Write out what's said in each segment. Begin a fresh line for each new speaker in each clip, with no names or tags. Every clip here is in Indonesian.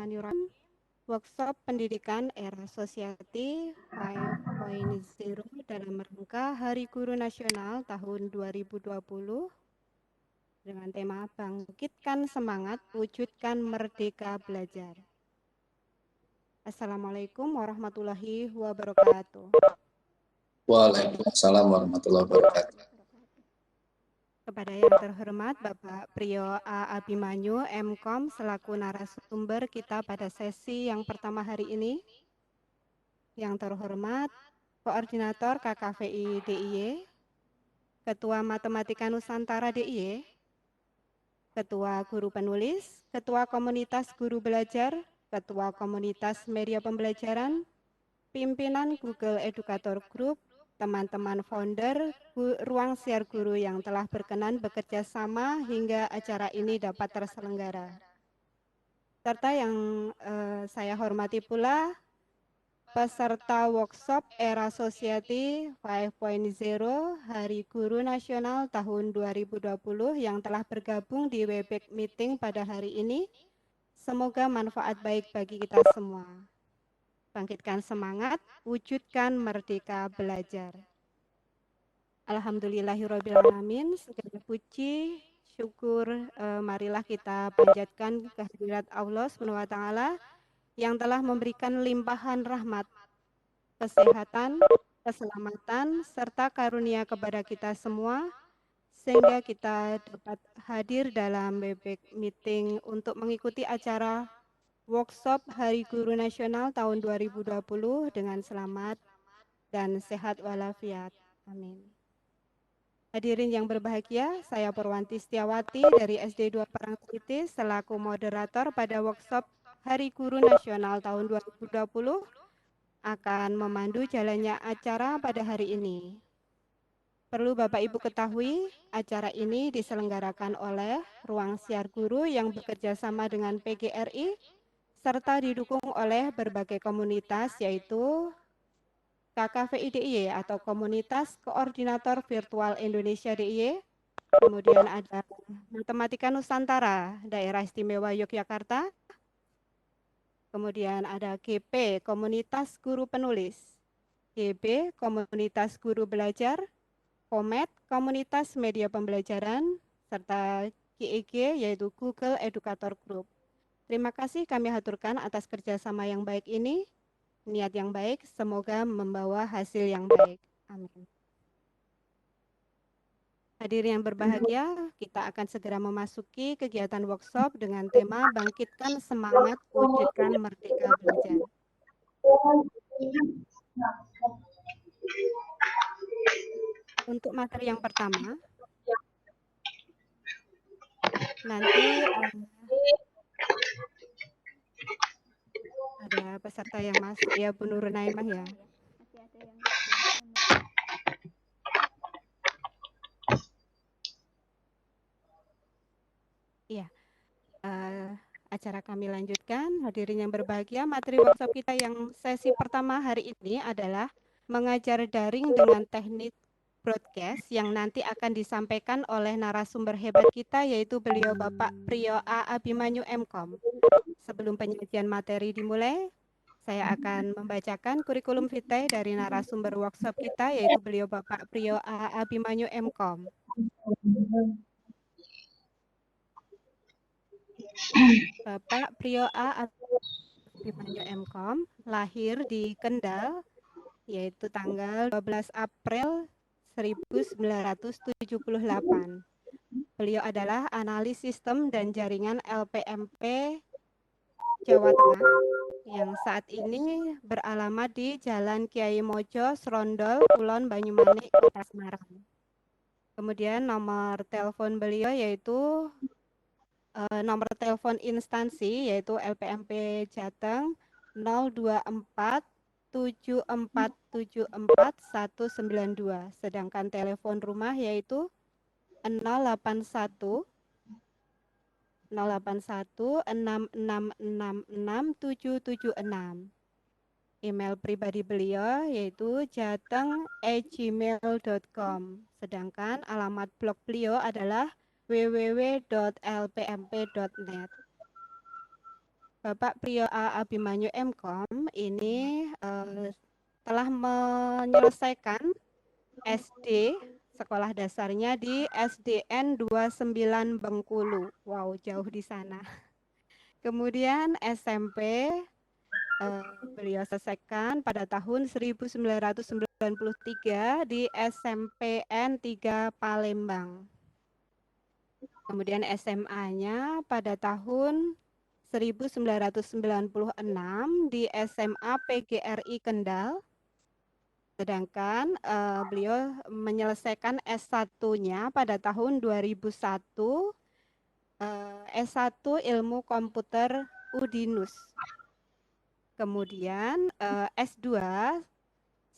Bismillahirrahmanirrahim. Workshop Pendidikan Era Society 5.0 dalam rangka Hari Guru Nasional tahun 2020 dengan tema Bangkitkan Semangat, Wujudkan Merdeka Belajar. Assalamualaikum warahmatullahi wabarakatuh.
Waalaikumsalam warahmatullahi wabarakatuh.
Kepada yang terhormat Bapak Priyo A. Abimanyu, MKOM, selaku narasumber kita pada sesi yang pertama hari ini. Yang terhormat Koordinator KKVI DIY, Ketua Matematika Nusantara DIY, Ketua Guru Penulis, Ketua Komunitas Guru Belajar, Ketua Komunitas Media Pembelajaran, pimpinan Google Educator Group, teman-teman founder Ruang Siar Guru yang telah berkenan bekerja sama hingga acara ini dapat terselenggara. Serta yang saya hormati pula peserta workshop Era Society 5.0 Hari Guru Nasional tahun 2020 yang telah bergabung di Webex Meeting pada hari ini. Semoga manfaat baik bagi kita semua. Bangkitkan semangat, wujudkan merdeka belajar. Alhamdulillahirrahmanirrahim, segala puji, syukur, marilah kita panjatkan kehadirat Allah SWT yang telah memberikan limpahan rahmat, kesehatan, keselamatan, serta karunia kepada kita semua, sehingga kita dapat hadir dalam Webex Meeting untuk mengikuti acara Workshop Hari Guru Nasional tahun 2020 dengan selamat dan sehat walafiat. Amin. Hadirin yang berbahagia, saya Purwanti Setiawati dari SD 2 Parangtritis selaku moderator pada workshop Hari Guru Nasional tahun 2020 akan memandu jalannya acara pada hari ini. Perlu Bapak Ibu ketahui, acara ini diselenggarakan oleh Ruang Siar Guru yang bekerja sama dengan PGRI serta didukung oleh berbagai komunitas yaitu KKVI DIY atau Komunitas Koordinator Virtual Indonesia DIY, kemudian ada Matematika Nusantara Daerah Istimewa Yogyakarta, kemudian ada GP Komunitas Guru Penulis, GB Komunitas Guru Belajar, Komet Komunitas Media Pembelajaran, serta GEG yaitu Google Educator Group. Terima kasih kami haturkan atas kerjasama yang baik ini, niat yang baik, semoga membawa hasil yang baik. Amin. Hadirin yang berbahagia, kita akan segera memasuki kegiatan workshop dengan tema Bangkitkan Semangat, Wujudkan Merdeka Belajar. Untuk materi yang pertama, nanti ada peserta yang masuk ya, Bu Nurul Naimah ya. Iya, acara kami lanjutkan. Hadirin yang berbahagia, materi workshop kita yang sesi pertama hari ini adalah mengajar daring dengan teknik broadcast yang nanti akan disampaikan oleh narasumber hebat kita yaitu beliau Bapak Priyo A. Abimanyu MKOM. Sebelum penyajian materi dimulai, saya akan membacakan kurikulum vitae dari narasumber workshop kita yaitu beliau Bapak Priyo A. Abimanyu MKOM. Bapak Priyo A. Abimanyu MKOM lahir di Kendal yaitu tanggal 12 April 1978. Beliau adalah analis sistem dan jaringan LPMP Jawa Tengah yang saat ini beralamat di Jalan Kiai Mojo, Srondol, Kulon, Banyumanik, Kota Semarang. Kemudian nomor telepon beliau yaitu nomor telepon instansi yaitu LPMP Jateng 024 7474 192, sedangkan telepon rumah yaitu 081 66666776. Email pribadi beliau yaitu jateng@gmail.com. Sedangkan alamat blog beliau adalah www.lpmp.net. Bapak Priyo A. Abimanyu MKom ini telah menyelesaikan SD sekolah dasarnya di SDN 29 Bengkulu. Wow, jauh di sana. Kemudian SMP beliau selesaikan pada tahun 1993 di SMPN 3 Palembang. Kemudian SMA-nya pada tahun 1996 di SMA PGRI Kendal. Sedangkan beliau menyelesaikan S1-nya pada tahun 2001, S1 Ilmu Komputer Udinus. Kemudian S2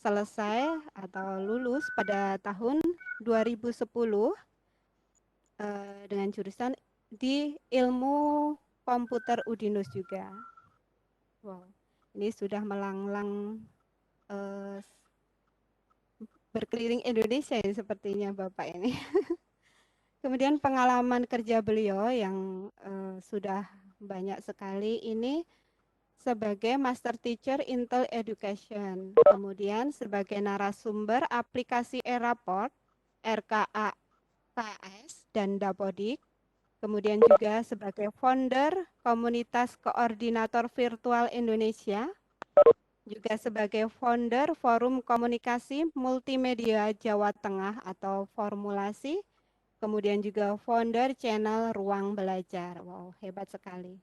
selesai atau lulus pada tahun 2010 dengan jurusan di Ilmu Komputer Udinus juga. Wow, ini sudah melanglang berkeliling Indonesia ya sepertinya Bapak ini. Kemudian pengalaman kerja beliau yang sudah banyak sekali ini sebagai Master Teacher Intel Education, kemudian sebagai narasumber aplikasi e-Rapport, RKA, KS, dan Dapodik, kemudian juga sebagai founder Komunitas Koordinator Virtual Indonesia, juga sebagai founder Forum Komunikasi Multimedia Jawa Tengah atau Formulasi, kemudian juga founder channel Ruang Belajar. Wow, hebat sekali.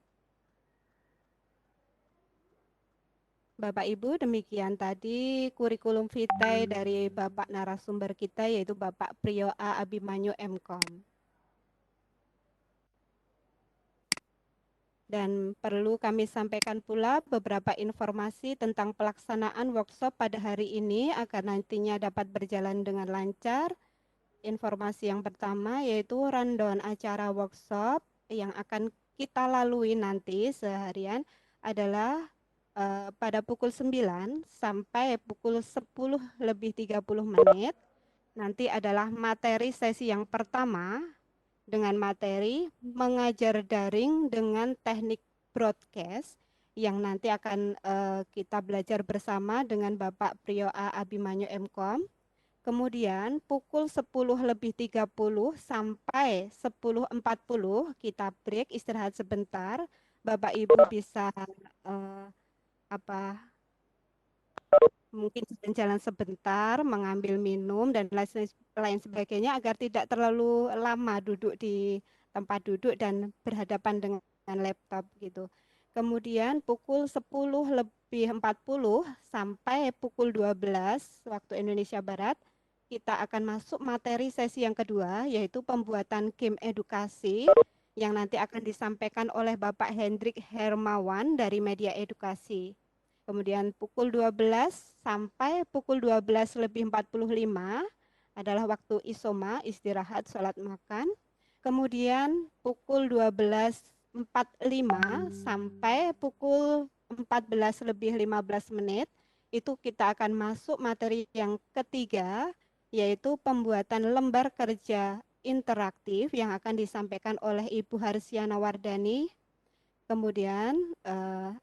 Bapak Ibu, demikian tadi kurikulum vitae dari Bapak narasumber kita yaitu Bapak Priyo A. Abimanyu MKom. Dan perlu kami sampaikan pula beberapa informasi tentang pelaksanaan workshop pada hari ini agar nantinya dapat berjalan dengan lancar. Informasi yang pertama yaitu rundown acara workshop yang akan kita lalui nanti seharian adalah pada pukul 9 sampai pukul 10 lebih 30 menit. Nanti adalah materi sesi yang pertama dengan materi mengajar daring dengan teknik broadcast yang nanti akan kita belajar bersama dengan Bapak Priyo A. Abimanyu MKom. Kemudian pukul 10 lebih 30 sampai 10.40 kita break istirahat sebentar. Bapak Ibu bisa mungkin jalan sebentar, mengambil minum dan lain sebagainya agar tidak terlalu lama duduk di tempat duduk dan berhadapan dengan laptop gitu. Kemudian pukul 10 lebih 40 sampai pukul 12 waktu Indonesia Barat kita akan masuk materi sesi yang kedua yaitu pembuatan game edukasi yang nanti akan disampaikan oleh Bapak Hendrik Hermawan dari Media Edukasi. Kemudian pukul 12 sampai pukul 12 lebih 45 adalah waktu isoma, istirahat, sholat makan. Kemudian pukul 12.45 sampai pukul 14 lebih 15 menit itu kita akan masuk materi yang ketiga yaitu pembuatan lembar kerja interaktif yang akan disampaikan oleh Ibu Harsiana Wardani. Kemudian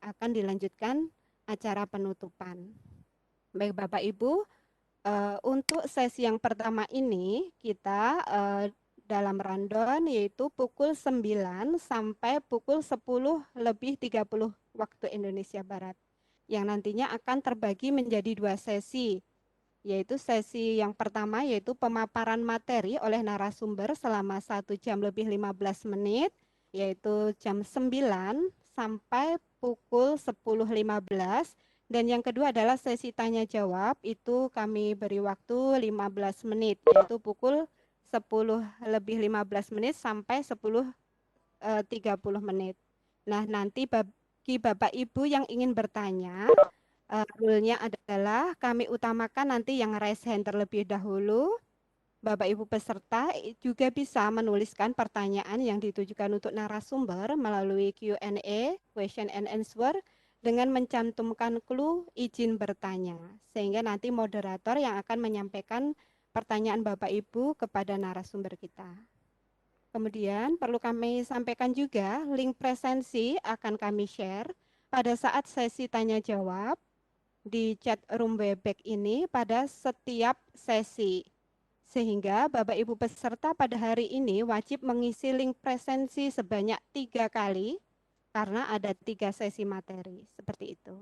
akan dilanjutkan acara penutupan. Baik Bapak Ibu, untuk sesi yang pertama ini kita dalam rundown yaitu pukul 9 sampai pukul 10 lebih 30 waktu Indonesia Barat. Yang nantinya akan terbagi menjadi dua sesi, yaitu sesi yang pertama yaitu pemaparan materi oleh narasumber selama 1 jam lebih 15 menit, yaitu jam 9 sampai pukul 10.15. Dan yang kedua adalah sesi tanya jawab, itu kami beri waktu 15 menit, yaitu pukul 10 lebih 15 menit sampai 10.30 menit. Nah, nanti bagi Bapak Ibu yang ingin bertanya, rule-nya adalah kami utamakan nanti yang raise hand terlebih dahulu. Bapak Ibu peserta juga bisa menuliskan pertanyaan yang ditujukan untuk narasumber melalui Q&A, question and answer, dengan mencantumkan clue izin bertanya. Sehingga nanti moderator yang akan menyampaikan pertanyaan Bapak Ibu kepada narasumber kita. Kemudian perlu kami sampaikan juga link presensi akan kami share pada saat sesi tanya jawab di chat room Webex ini pada setiap sesi. Sehingga Bapak Ibu peserta pada hari ini wajib mengisi link presensi sebanyak 3 kali karena ada 3 sesi materi, seperti itu.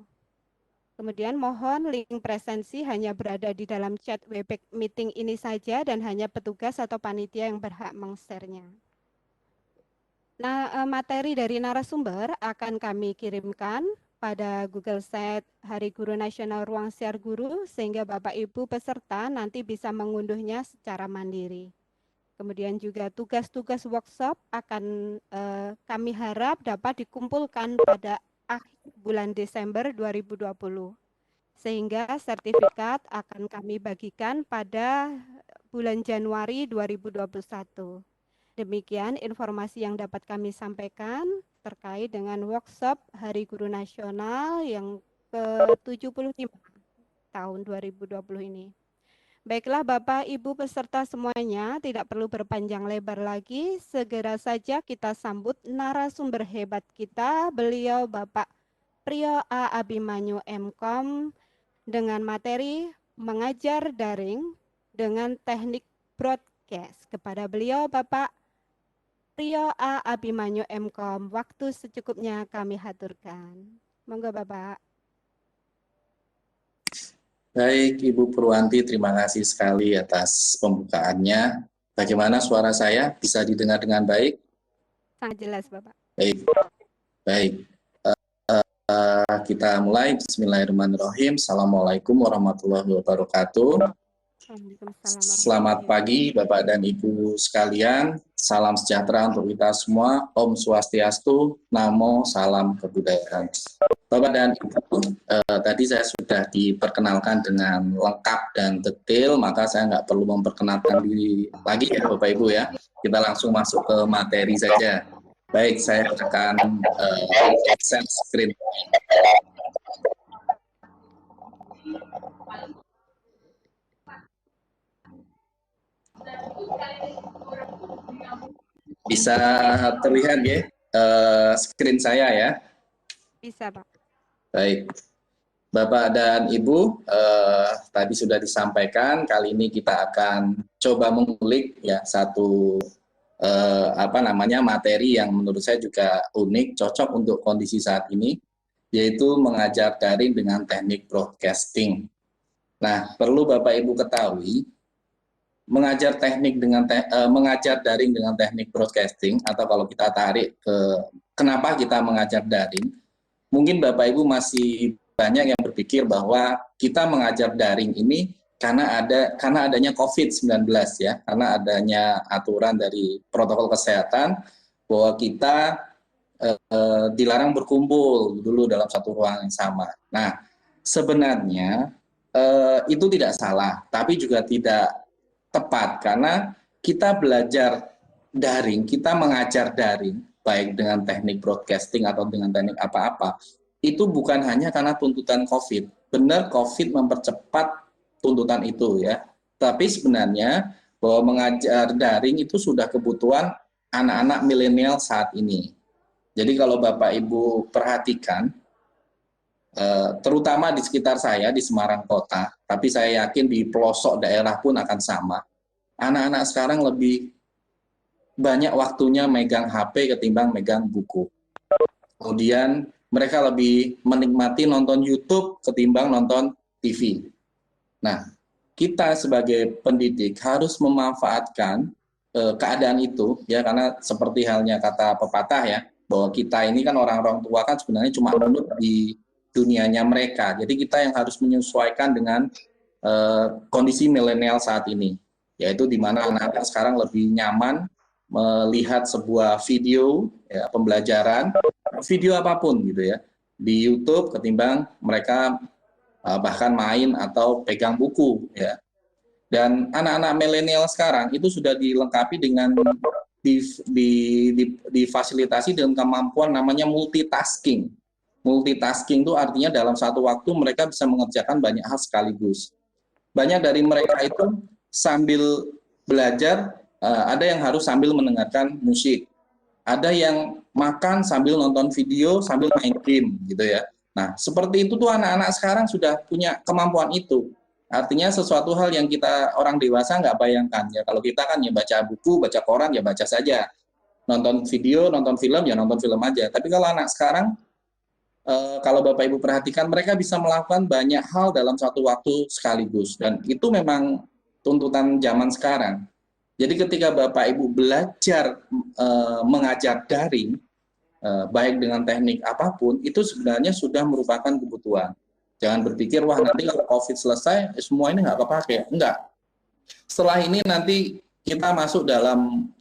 Kemudian mohon link presensi hanya berada di dalam chat Webex meeting ini saja dan hanya petugas atau panitia yang berhak meng-share-nya. Nah, materi dari narasumber akan kami kirimkan pada Google Sheet Hari Guru Nasional Ruang Siar Guru sehingga Bapak Ibu peserta nanti bisa mengunduhnya secara mandiri. Kemudian juga tugas-tugas workshop akan kami harap dapat dikumpulkan pada akhir bulan Desember 2020. Sehingga sertifikat akan kami bagikan pada bulan Januari 2021. Demikian informasi yang dapat kami sampaikan terkait dengan workshop Hari Guru Nasional yang ke-75 tahun 2020 ini. Baiklah Bapak Ibu peserta semuanya, tidak perlu berpanjang lebar lagi, segera saja kita sambut narasumber hebat kita, beliau Bapak Priyo A. Abimanyu MKom dengan materi mengajar daring dengan teknik broadcast. Kepada beliau Bapak Priyo A. Abimanyu MKom, waktu secukupnya kami haturkan. Monggo Bapak.
Baik, Ibu Purwanti, terima kasih sekali atas pembukaannya. Bagaimana suara saya? Bisa didengar dengan baik?
Sangat jelas Bapak.
Baik, baik. Kita mulai. Bismillahirrahmanirrahim. Assalamualaikum warahmatullahi wabarakatuh. Selamat pagi Bapak dan Ibu sekalian. Salam sejahtera untuk kita semua. Om Swastiastu, Namo, Salam Kebudayaan. Bapak dan Ibu, tadi saya sudah diperkenalkan dengan lengkap dan detail, maka saya nggak perlu memperkenalkan diri lagi ya Bapak Ibu ya. Kita langsung masuk ke materi saja. Baik, saya akan share screen. Bisa terlihat ya screen saya ya?
Bisa Pak.
Baik, Bapak dan Ibu, tadi sudah disampaikan, kali ini kita akan coba mengulik ya satu materi yang menurut saya juga unik, cocok untuk kondisi saat ini, yaitu mengajar daring dengan teknik broadcasting. Nah, perlu Bapak Ibu ketahui, mengajar daring dengan teknik broadcasting, atau kalau kita tarik ke kenapa kita mengajar daring, mungkin Bapak Ibu masih banyak yang berpikir bahwa kita mengajar daring ini karena adanya COVID-19 ya, karena adanya aturan dari protokol kesehatan bahwa kita dilarang berkumpul dulu dalam satu ruangan yang sama. Nah, sebenarnya itu tidak salah, tapi juga tidak tepat karena kita belajar daring, kita mengajar daring, baik dengan teknik broadcasting atau dengan teknik apa-apa, itu bukan hanya karena tuntutan COVID. Benar, COVID mempercepat tuntutan itu ya. Tapi sebenarnya bahwa mengajar daring itu sudah kebutuhan anak-anak milenial saat ini. Jadi kalau Bapak Ibu perhatikan, terutama di sekitar saya di Semarang Kota, tapi saya yakin di pelosok daerah pun akan sama. Anak-anak sekarang lebih banyak waktunya megang HP ketimbang megang buku. Kemudian mereka lebih menikmati nonton YouTube ketimbang nonton TV. Nah, kita sebagai pendidik harus memanfaatkan keadaan itu ya, karena seperti halnya kata pepatah ya, bahwa kita ini kan orang-orang tua kan sebenarnya cuma menurut di dunianya mereka. Jadi kita yang harus menyesuaikan dengan kondisi milenial saat ini, yaitu di mana anak-anak sekarang lebih nyaman melihat sebuah video ya, pembelajaran, video apapun gitu ya, di YouTube ketimbang mereka bahkan main atau pegang buku ya. Dan anak-anak milenial sekarang itu sudah dilengkapi dengan difasilitasi dengan kemampuan namanya multitasking. Multitasking itu artinya dalam satu waktu mereka bisa mengerjakan banyak hal sekaligus. Banyak dari mereka itu sambil belajar ada yang harus sambil mendengarkan musik, ada yang makan sambil nonton video sambil main game gitu ya. Nah, seperti itu tuh anak-anak sekarang sudah punya kemampuan itu. Artinya sesuatu hal yang kita orang dewasa nggak bayangkan ya. Kalau kita kan ya baca buku, baca koran ya baca saja. Nonton video, nonton film ya nonton film aja. Tapi kalau anak sekarang, kalau Bapak Ibu perhatikan, mereka bisa melakukan banyak hal dalam satu waktu sekaligus. Dan itu memang tuntutan zaman sekarang. Jadi ketika Bapak Ibu belajar mengajar daring, baik dengan teknik apapun, itu sebenarnya sudah merupakan kebutuhan. Jangan berpikir, wah nanti kalau COVID selesai, semua ini nggak kepake. Enggak. Setelah ini nanti kita masuk dalam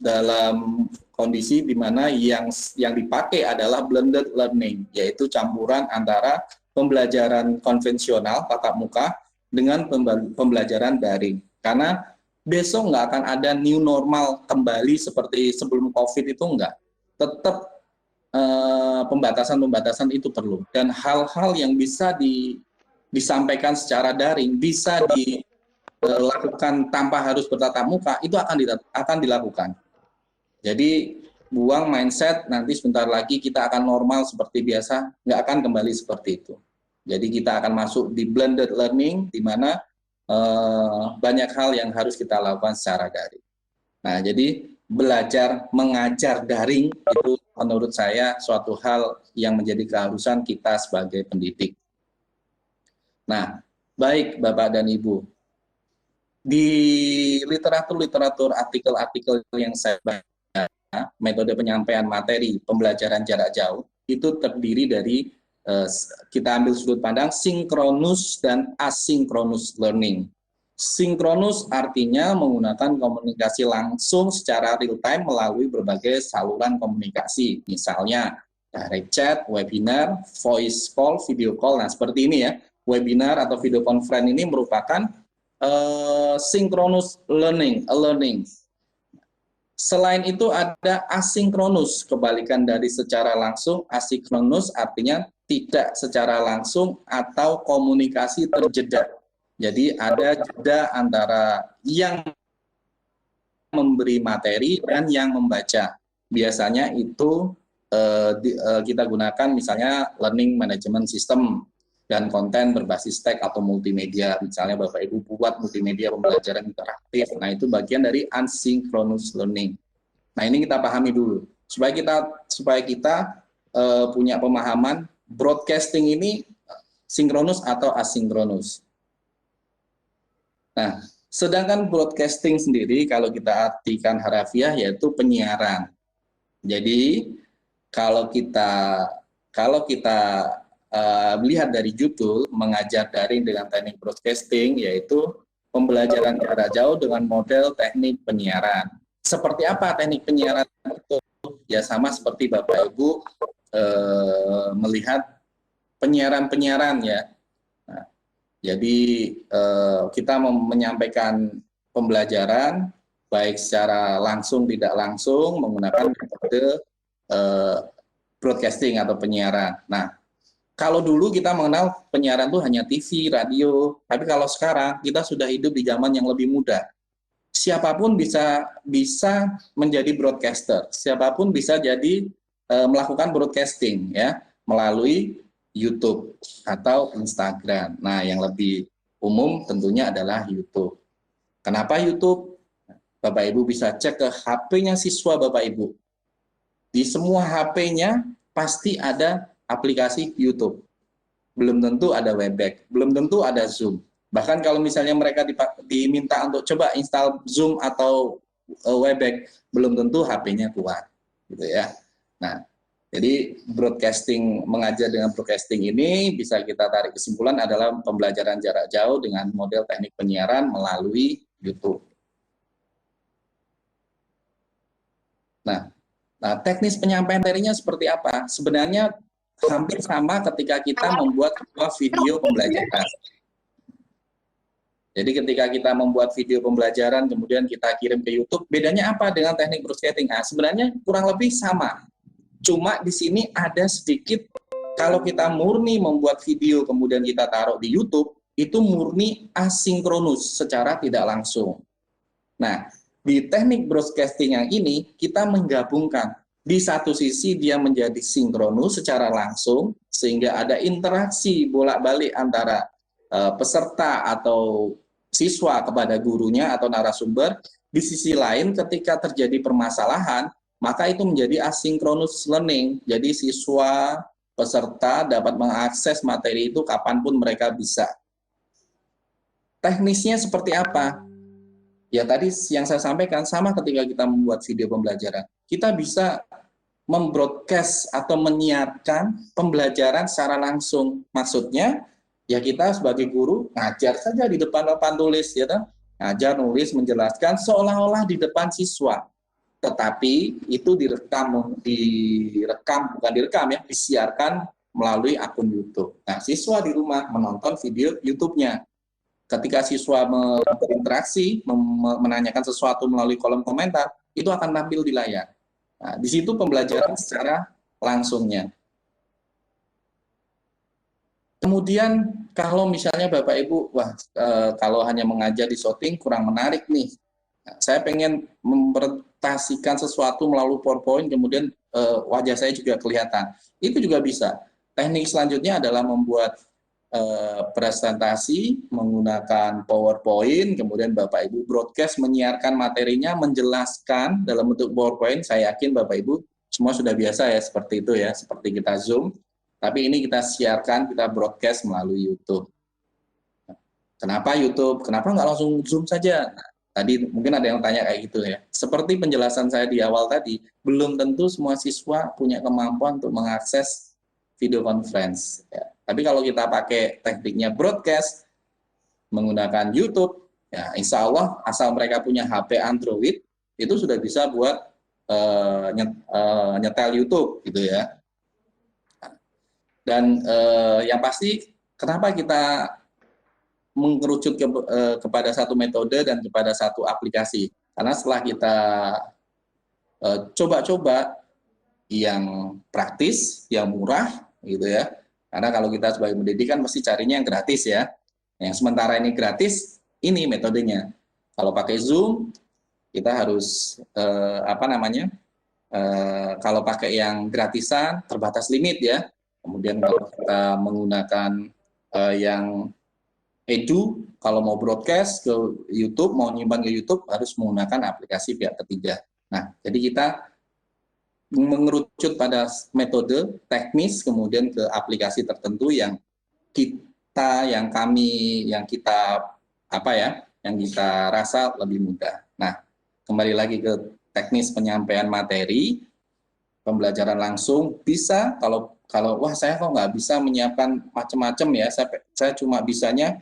kondisi di mana yang dipakai adalah blended learning, yaitu campuran antara pembelajaran konvensional tatap muka dengan pembelajaran daring. Karena besok nggak akan ada new normal kembali seperti sebelum COVID itu enggak. Tetap pembatasan-pembatasan itu perlu. Dan hal-hal yang bisa disampaikan secara daring, bisa dilakukan tanpa harus bertatap muka, itu akan dilakukan. Jadi buang mindset nanti sebentar lagi kita akan normal seperti biasa, nggak akan kembali seperti itu. Jadi kita akan masuk di blended learning, di mana banyak hal yang harus kita lakukan secara daring. Nah, jadi belajar mengajar daring itu menurut saya suatu hal yang menjadi keharusan kita sebagai pendidik. Nah, baik Bapak dan Ibu, di literatur artikel-artikel yang saya baca, metode penyampaian materi pembelajaran jarak jauh itu terdiri dari kita ambil sudut pandang sinkronus dan asinkronus learning. Sinkronus artinya menggunakan komunikasi langsung secara real time melalui berbagai saluran komunikasi, misalnya direct chat, webinar, voice call, video call. Nah, seperti ini ya, webinar atau video conference ini merupakan synchronous learning. Selain itu ada asinkronus, kebalikan dari secara langsung. Asinkronus artinya tidak secara langsung atau komunikasi terjeda. Jadi ada jeda antara yang memberi materi dan yang membaca. Biasanya itu kita gunakan misalnya learning management system dan konten berbasis teks atau multimedia. Misalnya Bapak Ibu buat multimedia pembelajaran interaktif. Nah, itu bagian dari asynchronous learning. Nah, ini kita pahami dulu supaya kita punya pemahaman broadcasting ini sinkronus atau asinkronus. Nah, sedangkan broadcasting sendiri kalau kita artikan harafiah yaitu penyiaran. Jadi kalau kita melihat dari judul mengajar daring dengan teknik broadcasting, yaitu pembelajaran jarak jauh dengan model teknik penyiaran. Seperti apa teknik penyiaran itu? Ya sama seperti Bapak Ibu melihat penyiaran ya. Nah, jadi kita menyampaikan pembelajaran baik secara langsung tidak langsung menggunakan metode broadcasting atau penyiaran. Nah, kalau dulu kita mengenal penyiaran itu hanya TV, radio, tapi kalau sekarang kita sudah hidup di zaman yang lebih mudah. Siapapun bisa menjadi broadcaster, siapapun bisa jadi melakukan broadcasting ya melalui YouTube atau Instagram. Nah, yang lebih umum tentunya adalah YouTube. Kenapa YouTube? Bapak Ibu bisa cek ke HP-nya siswa Bapak Ibu. Di semua HP-nya pasti ada aplikasi YouTube. Belum tentu ada Webex, belum tentu ada Zoom. Bahkan kalau misalnya mereka diminta untuk coba install Zoom atau Webex, belum tentu HP-nya kuat, gitu ya. Nah, jadi mengajar dengan broadcasting ini bisa kita tarik kesimpulan adalah pembelajaran jarak jauh dengan model teknik penyiaran melalui YouTube. Nah, teknis penyampaian materinya seperti apa? Sebenarnya hampir sama ketika kita membuat sebuah video pembelajaran. Jadi ketika kita membuat video pembelajaran, kemudian kita kirim ke YouTube, bedanya apa dengan teknik broadcasting? Nah, sebenarnya kurang lebih sama. Cuma di sini ada sedikit, kalau kita murni membuat video kemudian kita taruh di YouTube, itu murni asinkronus secara tidak langsung. Nah, Di teknik broadcasting yang ini, kita menggabungkan. Di satu sisi dia menjadi sinkronus secara langsung, sehingga ada interaksi bolak-balik antara peserta atau siswa kepada gurunya atau narasumber. Di sisi lain, ketika terjadi permasalahan, maka itu menjadi asynchronous learning. Jadi siswa, peserta dapat mengakses materi itu kapanpun mereka bisa. Teknisnya seperti apa? Ya tadi yang saya sampaikan sama ketika kita membuat video pembelajaran. Kita bisa membroadcast atau menyiarkan pembelajaran secara langsung. Maksudnya ya kita sebagai guru ngajar saja di depan papan tulis ya kan? Ngajar, nulis, menjelaskan seolah-olah di depan siswa. Tetapi itu bukan direkam ya, disiarkan melalui akun YouTube. Nah, siswa di rumah menonton video YouTube-nya. Ketika siswa berinteraksi, menanyakan sesuatu melalui kolom komentar, itu akan tampil di layar. Nah, di situ pembelajaran secara langsungnya. Kemudian kalau misalnya Bapak Ibu, kalau hanya mengajar di shooting kurang menarik nih. Nah, saya pengen mempresentasikan sesuatu melalui PowerPoint, kemudian wajah saya juga kelihatan. Itu juga bisa. Teknik selanjutnya adalah membuat presentasi menggunakan PowerPoint, kemudian Bapak Ibu broadcast menyiarkan materinya, menjelaskan dalam bentuk PowerPoint. Saya yakin Bapak Ibu semua sudah biasa ya seperti itu ya, seperti kita Zoom. Tapi ini kita siarkan, kita broadcast melalui YouTube. Kenapa YouTube? Kenapa nggak langsung Zoom saja? Nah, tadi mungkin ada yang tanya kayak gitu ya. Seperti penjelasan saya di awal tadi, belum tentu semua siswa punya kemampuan untuk mengakses video conference. Ya. Tapi kalau kita pakai tekniknya broadcast, menggunakan YouTube, ya insya Allah asal mereka punya HP Android, itu sudah bisa buat nyetel YouTube gitu ya. Dan yang pasti kenapa kita mengerucut kepada satu metode dan kepada satu aplikasi? Karena setelah kita coba-coba yang praktis, yang murah gitu ya. Karena kalau kita sebagai pendidik kan mesti carinya yang gratis ya. Yang sementara ini gratis, ini metodenya. Kalau pakai Zoom, kita harus kalau pakai yang gratisan terbatas limit ya. Kemudian kalau kita menggunakan yang edu, kalau mau broadcast ke YouTube, mau nyimpan ke YouTube harus menggunakan aplikasi pihak ketiga. Nah, jadi kita mengerucut pada metode teknis kemudian ke aplikasi tertentu yang kita rasa lebih mudah. Nah, kembali lagi ke teknis penyampaian materi, pembelajaran langsung bisa kalau wah saya kok nggak bisa menyiapkan macam-macam ya, saya cuma bisanya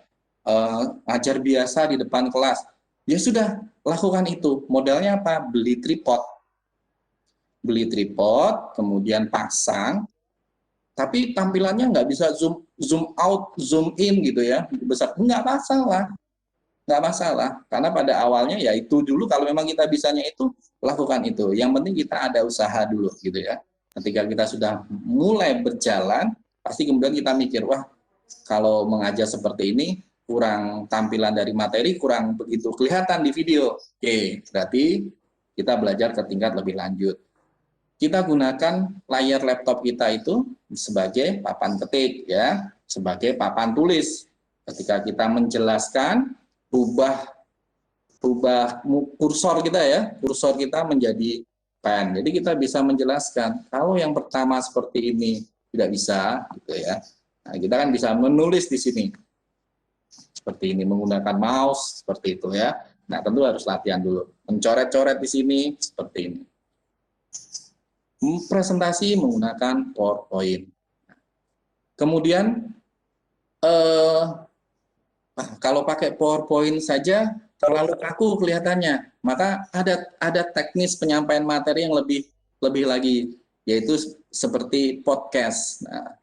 ngajar biasa di depan kelas. Ya sudah, lakukan itu. Modalnya apa? Beli tripod, kemudian pasang, tapi tampilannya nggak bisa zoom out, zoom in gitu ya, besar. Nggak masalah, karena pada awalnya ya itu dulu kalau memang kita bisanya itu, lakukan itu. Yang penting kita ada usaha dulu gitu ya. Ketika kita sudah mulai berjalan, pasti kemudian kita mikir, wah kalau mengajar seperti ini, kurang tampilan dari materi, kurang begitu kelihatan di video. Oke, berarti kita belajar ke tingkat lebih lanjut. Kita gunakan layar laptop kita itu sebagai papan ketik ya, sebagai papan tulis. Ketika kita menjelaskan, ubah kursor kita menjadi pen. Jadi kita bisa menjelaskan. Kalau yang pertama seperti ini tidak bisa gitu ya. Nah, kita kan bisa menulis di sini. Seperti ini menggunakan mouse seperti itu ya. Nah, tentu harus latihan dulu. Mencoret-coret di sini seperti ini. Presentasi menggunakan PowerPoint. Kemudian kalau pakai PowerPoint saja terlalu kaku kelihatannya, maka ada teknis penyampaian materi yang lebih lagi, yaitu seperti podcast. Nah,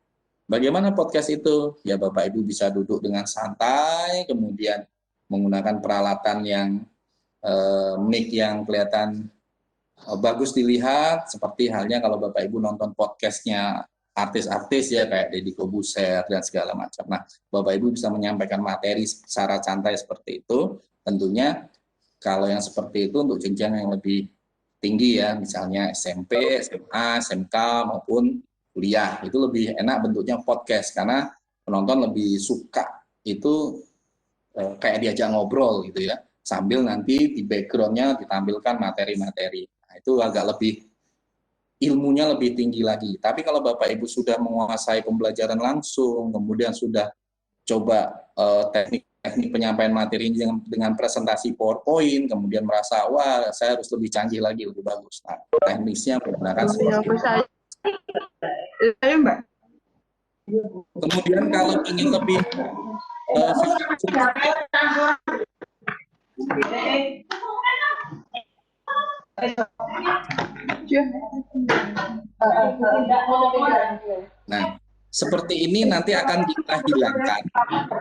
bagaimana podcast itu? Ya Bapak Ibu bisa duduk dengan santai, kemudian menggunakan peralatan yang mic yang kelihatan bagus dilihat, seperti halnya kalau Bapak Ibu nonton podcastnya artis-artis ya kayak Deddy Corbuzier dan segala macam. Nah, Bapak Ibu bisa menyampaikan materi secara santai seperti itu. Tentunya Kalau yang seperti itu untuk jenjang yang lebih tinggi ya, misalnya SMP, SMA, SMK maupun kuliah, itu lebih enak bentuknya podcast karena penonton lebih suka itu kayak diajak ngobrol gitu ya, sambil nanti di backgroundnya ditampilkan materi-materi. Nah, itu agak lebih ilmunya lebih tinggi lagi. Tapi kalau Bapak Ibu sudah menguasai pembelajaran langsung, kemudian sudah coba teknik penyampaian materi dengan presentasi PowerPoint, kemudian merasa wah saya harus lebih canggih lagi, lebih bagus. Nah, teknisnya menggunakan seperti itu. Kemudian kalau ingin lebih nah, seperti ini nanti akan kita hilangkan,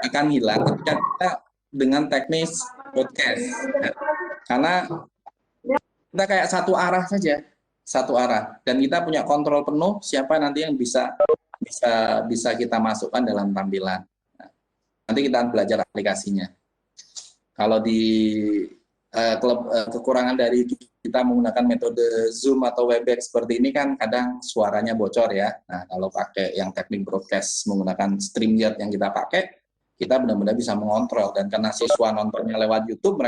akan hilang ketika kita dengan teknis podcast. Nah, karena kita kayak satu arah saja, satu arah, dan kita punya kontrol penuh siapa nanti yang bisa kita masukkan dalam tampilan. Nah, nanti kita akan belajar aplikasinya. Kalau di kekurangan dari kita menggunakan metode Zoom atau Webex seperti ini kan kadang suaranya bocor ya. Nah, kalau pakai yang teknik broadcast menggunakan StreamYard yang kita pakai, kita benar-benar bisa mengontrol, dan karena siswa nontonnya lewat YouTube,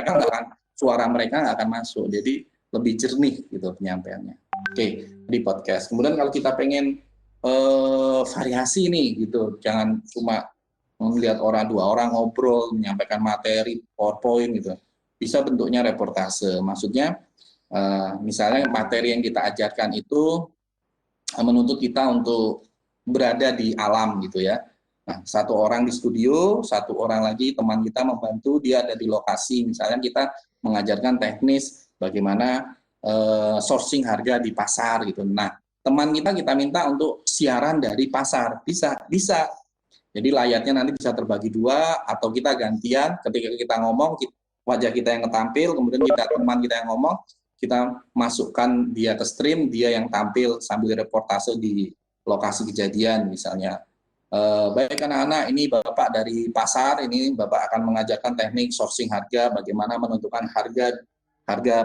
suara mereka nggak akan masuk. Jadi lebih jernih gitu penyampaiannya. Oke, di podcast. Kemudian kalau kita pengen variasi nih gitu, jangan cuma melihat dua orang ngobrol menyampaikan materi PowerPoint gitu, bisa bentuknya reportase. Maksudnya misalnya materi yang kita ajarkan itu menuntut kita untuk berada di alam gitu ya. Nah, satu orang di studio, satu orang lagi teman kita membantu, dia ada di lokasi. Misalnya kita mengajarkan teknis bagaimana sourcing harga di pasar gitu. Nah, teman kita minta untuk siaran dari pasar, bisa. Jadi layarnya nanti bisa terbagi dua, atau kita gantian, ketika kita ngomong, wajah kita yang tampil, kemudian teman kita yang ngomong, kita masukkan dia ke stream, dia yang tampil sambil reportase di lokasi kejadian misalnya. Baik anak-anak, ini Bapak dari pasar, ini Bapak akan mengajarkan teknik sourcing harga, bagaimana menentukan harga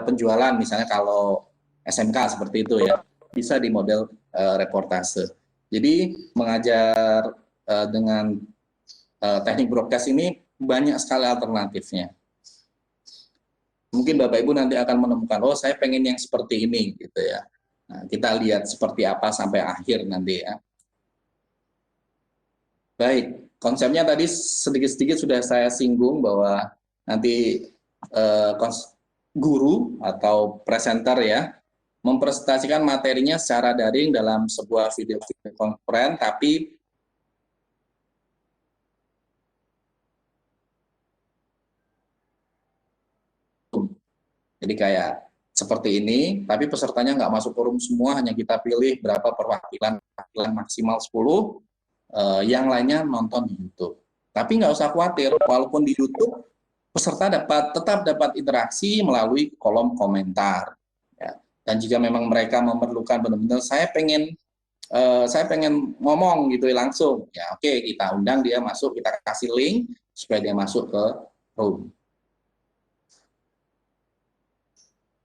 penjualan, misalnya kalau SMK seperti itu ya, bisa di model reportase. Jadi mengajar dengan teknik broadcast ini banyak sekali alternatifnya. Mungkin Bapak Ibu nanti akan menemukan, oh saya pengen yang seperti ini gitu ya. Nah, kita lihat seperti apa sampai akhir nanti ya. Baik, konsepnya tadi sedikit-sedikit sudah saya singgung bahwa nanti guru atau presenter ya mempresentasikan materinya secara daring dalam sebuah video konferensi, tapi jadi kayak seperti ini, tapi pesertanya nggak masuk forum semua, hanya kita pilih berapa perwakilan maksimal 10, yang lainnya nonton di YouTube. Tapi nggak usah khawatir, walaupun di YouTube, peserta tetap dapat interaksi melalui kolom komentar. Ya. Dan jika memang mereka memerlukan benar-benar, saya pengen ngomong gitu langsung, ya oke, kita undang dia masuk, kita kasih link supaya dia masuk ke room.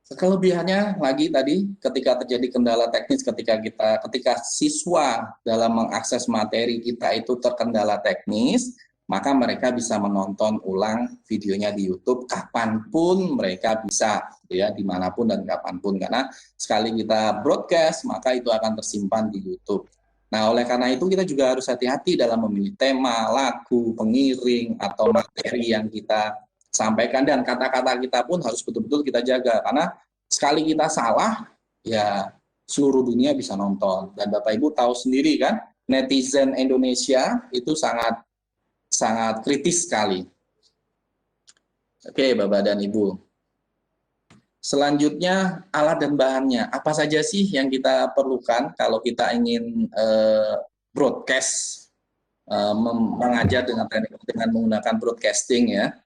Kelebihannya lagi tadi, ketika terjadi kendala teknis, ketika siswa dalam mengakses materi kita itu terkendala teknis, maka mereka bisa menonton ulang videonya di YouTube kapanpun mereka bisa, ya, dimanapun dan kapanpun, karena sekali kita broadcast maka itu akan tersimpan di YouTube. Nah, oleh karena itu kita juga harus hati-hati dalam memilih tema, lagu, pengiring, atau materi yang kita sampaikan, dan kata-kata kita pun harus betul-betul kita jaga, karena sekali kita salah ya seluruh dunia bisa nonton. Dan Bapak Ibu tahu sendiri kan, netizen Indonesia itu sangat kritis sekali. Oke, Bapak dan Ibu, selanjutnya alat dan bahannya apa saja sih yang kita perlukan kalau kita ingin broadcast, mengajar dengan menggunakan broadcasting ya.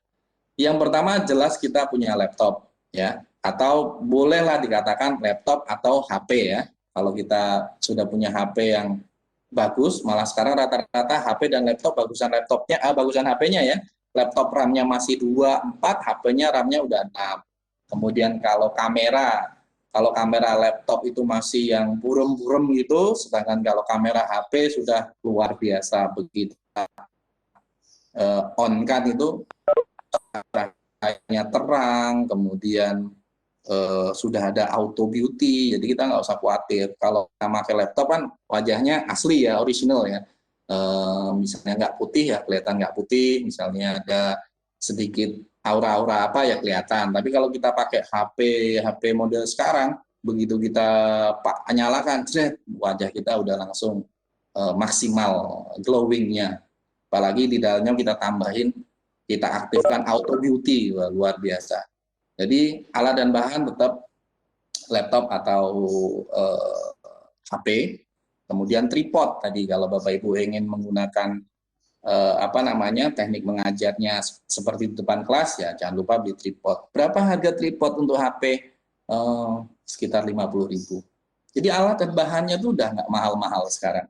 Yang pertama jelas kita punya laptop ya, atau bolehlah dikatakan laptop atau HP ya. Kalau kita sudah punya HP yang bagus, malah sekarang rata-rata HP dan laptop bagusan HP-nya ya. Laptop RAM-nya masih 24, HP-nya RAM-nya udah 6. Kemudian kalau kamera laptop itu masih yang burem-burem gitu, sedangkan kalau kamera HP sudah luar biasa. Begitu on kan itu cahayanya terang, kemudian sudah ada auto beauty, jadi kita nggak usah khawatir. Kalau kita pakai laptop kan wajahnya asli ya, original ya. Misalnya nggak putih ya kelihatan nggak putih, misalnya ada sedikit aura-aura apa ya kelihatan. Tapi kalau kita pakai HP model sekarang, begitu kita nyalakan, wajah kita udah langsung maksimal glowingnya. Apalagi di dalamnya kita aktifkan auto beauty, wah, luar biasa. Jadi alat dan bahan tetap laptop atau HP, kemudian tripod tadi kalau Bapak Ibu ingin menggunakan teknik mengajarnya seperti di depan kelas ya jangan lupa beli tripod. Berapa harga tripod untuk HP? Sekitar 50.000. Jadi alat dan bahannya tuh udah nggak mahal-mahal sekarang.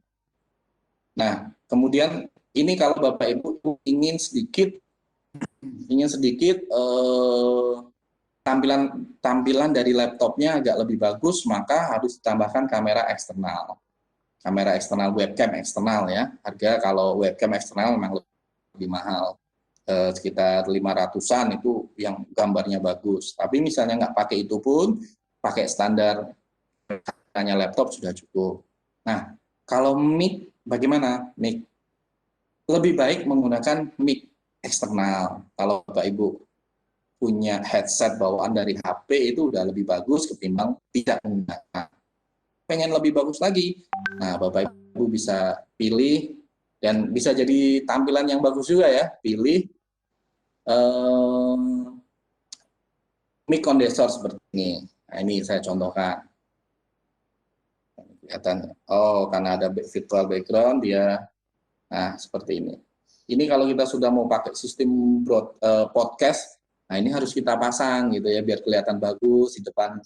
Nah, kemudian ini kalau Bapak Ibu ingin sedikit tampilan dari laptopnya agak lebih bagus, maka harus ditambahkan kamera eksternal. Kamera eksternal, webcam eksternal ya. Harga kalau webcam eksternal memang lebih mahal. Sekitar 500-an itu yang gambarnya bagus. Tapi misalnya nggak pakai itu pun, pakai standar hanya laptop sudah cukup. Nah, kalau mic bagaimana? Mic lebih baik menggunakan mic eksternal. Kalau Bapak Ibu punya headset bawaan dari HP itu udah lebih bagus ketimbang tidak menggunakan. Pengen lebih bagus lagi, nah Bapak Ibu bisa pilih dan bisa jadi tampilan yang bagus juga ya, pilih mic condenser seperti ini. Nah ini saya contohkan. Kelihatan, oh karena ada virtual background dia, nah seperti ini. Ini kalau kita sudah mau pakai sistem podcast, nah ini harus kita pasang gitu ya biar kelihatan bagus di depan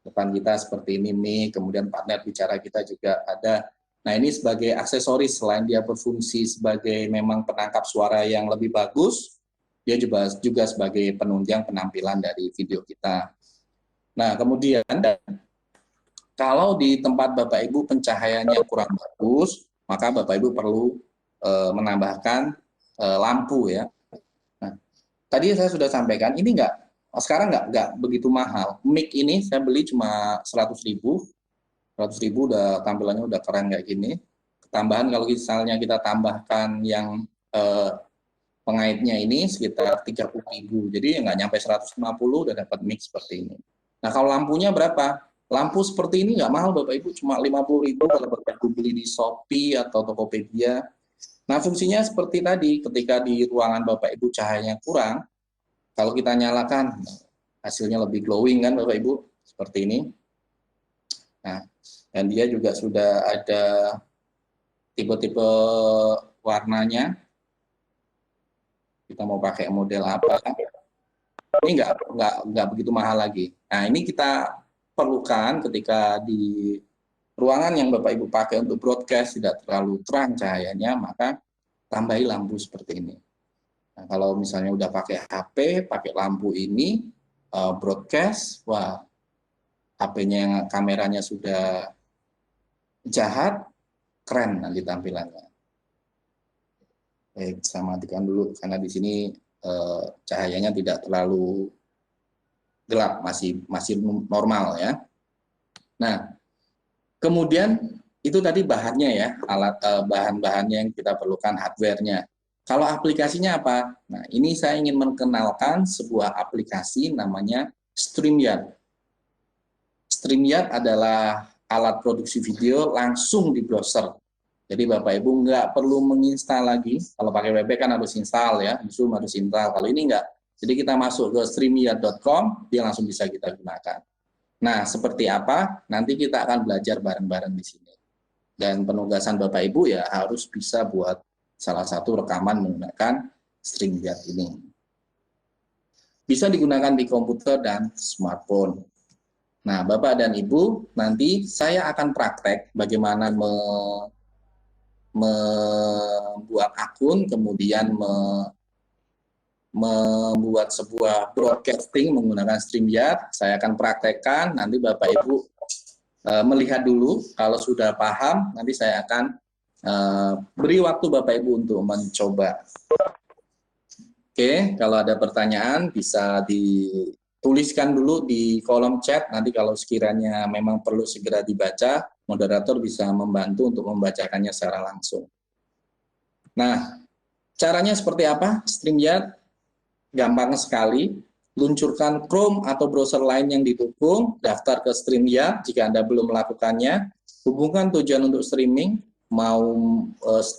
kita seperti ini mic, kemudian partner bicara kita juga ada. Nah ini sebagai aksesoris selain dia berfungsi sebagai memang penangkap suara yang lebih bagus, dia juga sebagai penunjang penampilan dari video kita. Nah kemudian kalau di tempat Bapak Ibu pencahayaannya kurang bagus, maka Bapak Ibu perlu menambahkan lampu ya. Nah, tadi saya sudah sampaikan ini sekarang nggak begitu mahal. Mic ini saya beli cuma 100.000, 100.000 udah tampilannya udah keren kayak gini. Tambahan kalau misalnya kita tambahkan yang pengaitnya ini sekitar 30.000, jadi nggak nyampe 150 udah dapat mic seperti ini. Nah kalau lampunya berapa? Lampu seperti ini nggak mahal Bapak Ibu, cuma 50.000 kalau Bapak Ibu beli di Shopee atau Tokopedia. Nah, fungsinya seperti tadi, ketika di ruangan Bapak Ibu cahayanya kurang, kalau kita nyalakan, hasilnya lebih glowing kan Bapak Ibu, seperti ini. Nah, dan dia juga sudah ada tipe-tipe warnanya. Kita mau pakai model apa? Ini nggak begitu mahal lagi. Nah, ini kita perlukan ketika di ruangan yang Bapak Ibu pakai untuk broadcast tidak terlalu terang cahayanya, maka tambahi lampu seperti ini. Nah, kalau misalnya udah pakai HP, pakai lampu ini, broadcast, wah, HP-nya yang kameranya sudah jahat, keren nanti tampilannya. Baik, saya matikan dulu karena di sini cahayanya tidak terlalu gelap, masih normal ya. Nah, kemudian itu tadi bahannya ya, bahan-bahannya yang kita perlukan, hardware-nya. Kalau aplikasinya apa? Nah, ini saya ingin mengenalkan sebuah aplikasi namanya StreamYard. StreamYard adalah alat produksi video langsung di browser. Jadi Bapak Ibu nggak perlu menginstal lagi. Kalau pakai WP kan harus install ya, Zoom harus install. Kalau ini nggak. Jadi kita masuk ke streamyard.com, dia langsung bisa kita gunakan. Nah, seperti apa? Nanti kita akan belajar bareng-bareng di sini. Dan penugasan Bapak Ibu ya harus bisa buat salah satu rekaman menggunakan StreamYard ini. Bisa digunakan di komputer dan smartphone. Nah, Bapak dan Ibu, nanti saya akan praktek bagaimana membuat akun, kemudian membuat sebuah broadcasting menggunakan StreamYard. Saya akan praktekkan, nanti Bapak Ibu melihat dulu. Kalau sudah paham, nanti saya akan beri waktu Bapak Ibu untuk mencoba. Oke, kalau ada pertanyaan bisa dituliskan dulu di kolom chat. Nanti kalau sekiranya memang perlu segera dibaca, moderator bisa membantu untuk membacakannya secara langsung. Nah, caranya seperti apa? StreamYard gampang sekali. Luncurkan Chrome atau browser lain yang didukung, daftar ke StreamYard jika Anda belum melakukannya. Hubungkan tujuan untuk streaming, mau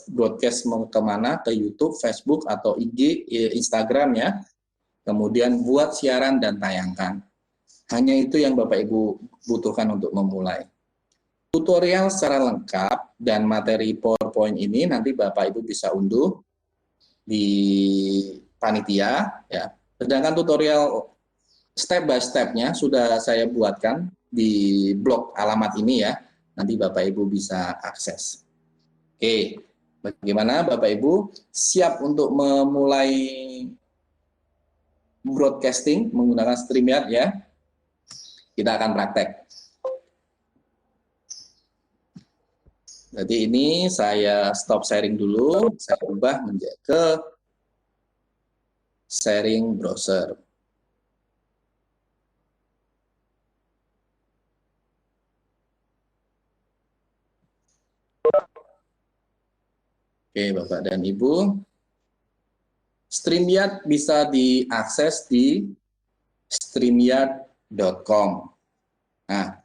broadcast mau kemana, ke YouTube, Facebook, atau IG, Instagram ya. Kemudian buat siaran dan tayangkan. Hanya itu yang Bapak Ibu butuhkan untuk memulai. Tutorial secara lengkap dan materi PowerPoint ini nanti Bapak Ibu bisa unduh di panitia ya. Sedangkan tutorial step by step-nya sudah saya buatkan di blog alamat ini ya. Nanti Bapak Ibu bisa akses. Oke, bagaimana Bapak Ibu siap untuk memulai broadcasting menggunakan StreamYard ya? Kita akan praktek. Jadi ini saya stop sharing dulu, saya ubah menjadi ke sharing browser. Oke, Bapak dan Ibu. StreamYard bisa diakses di streamyard.com. Nah,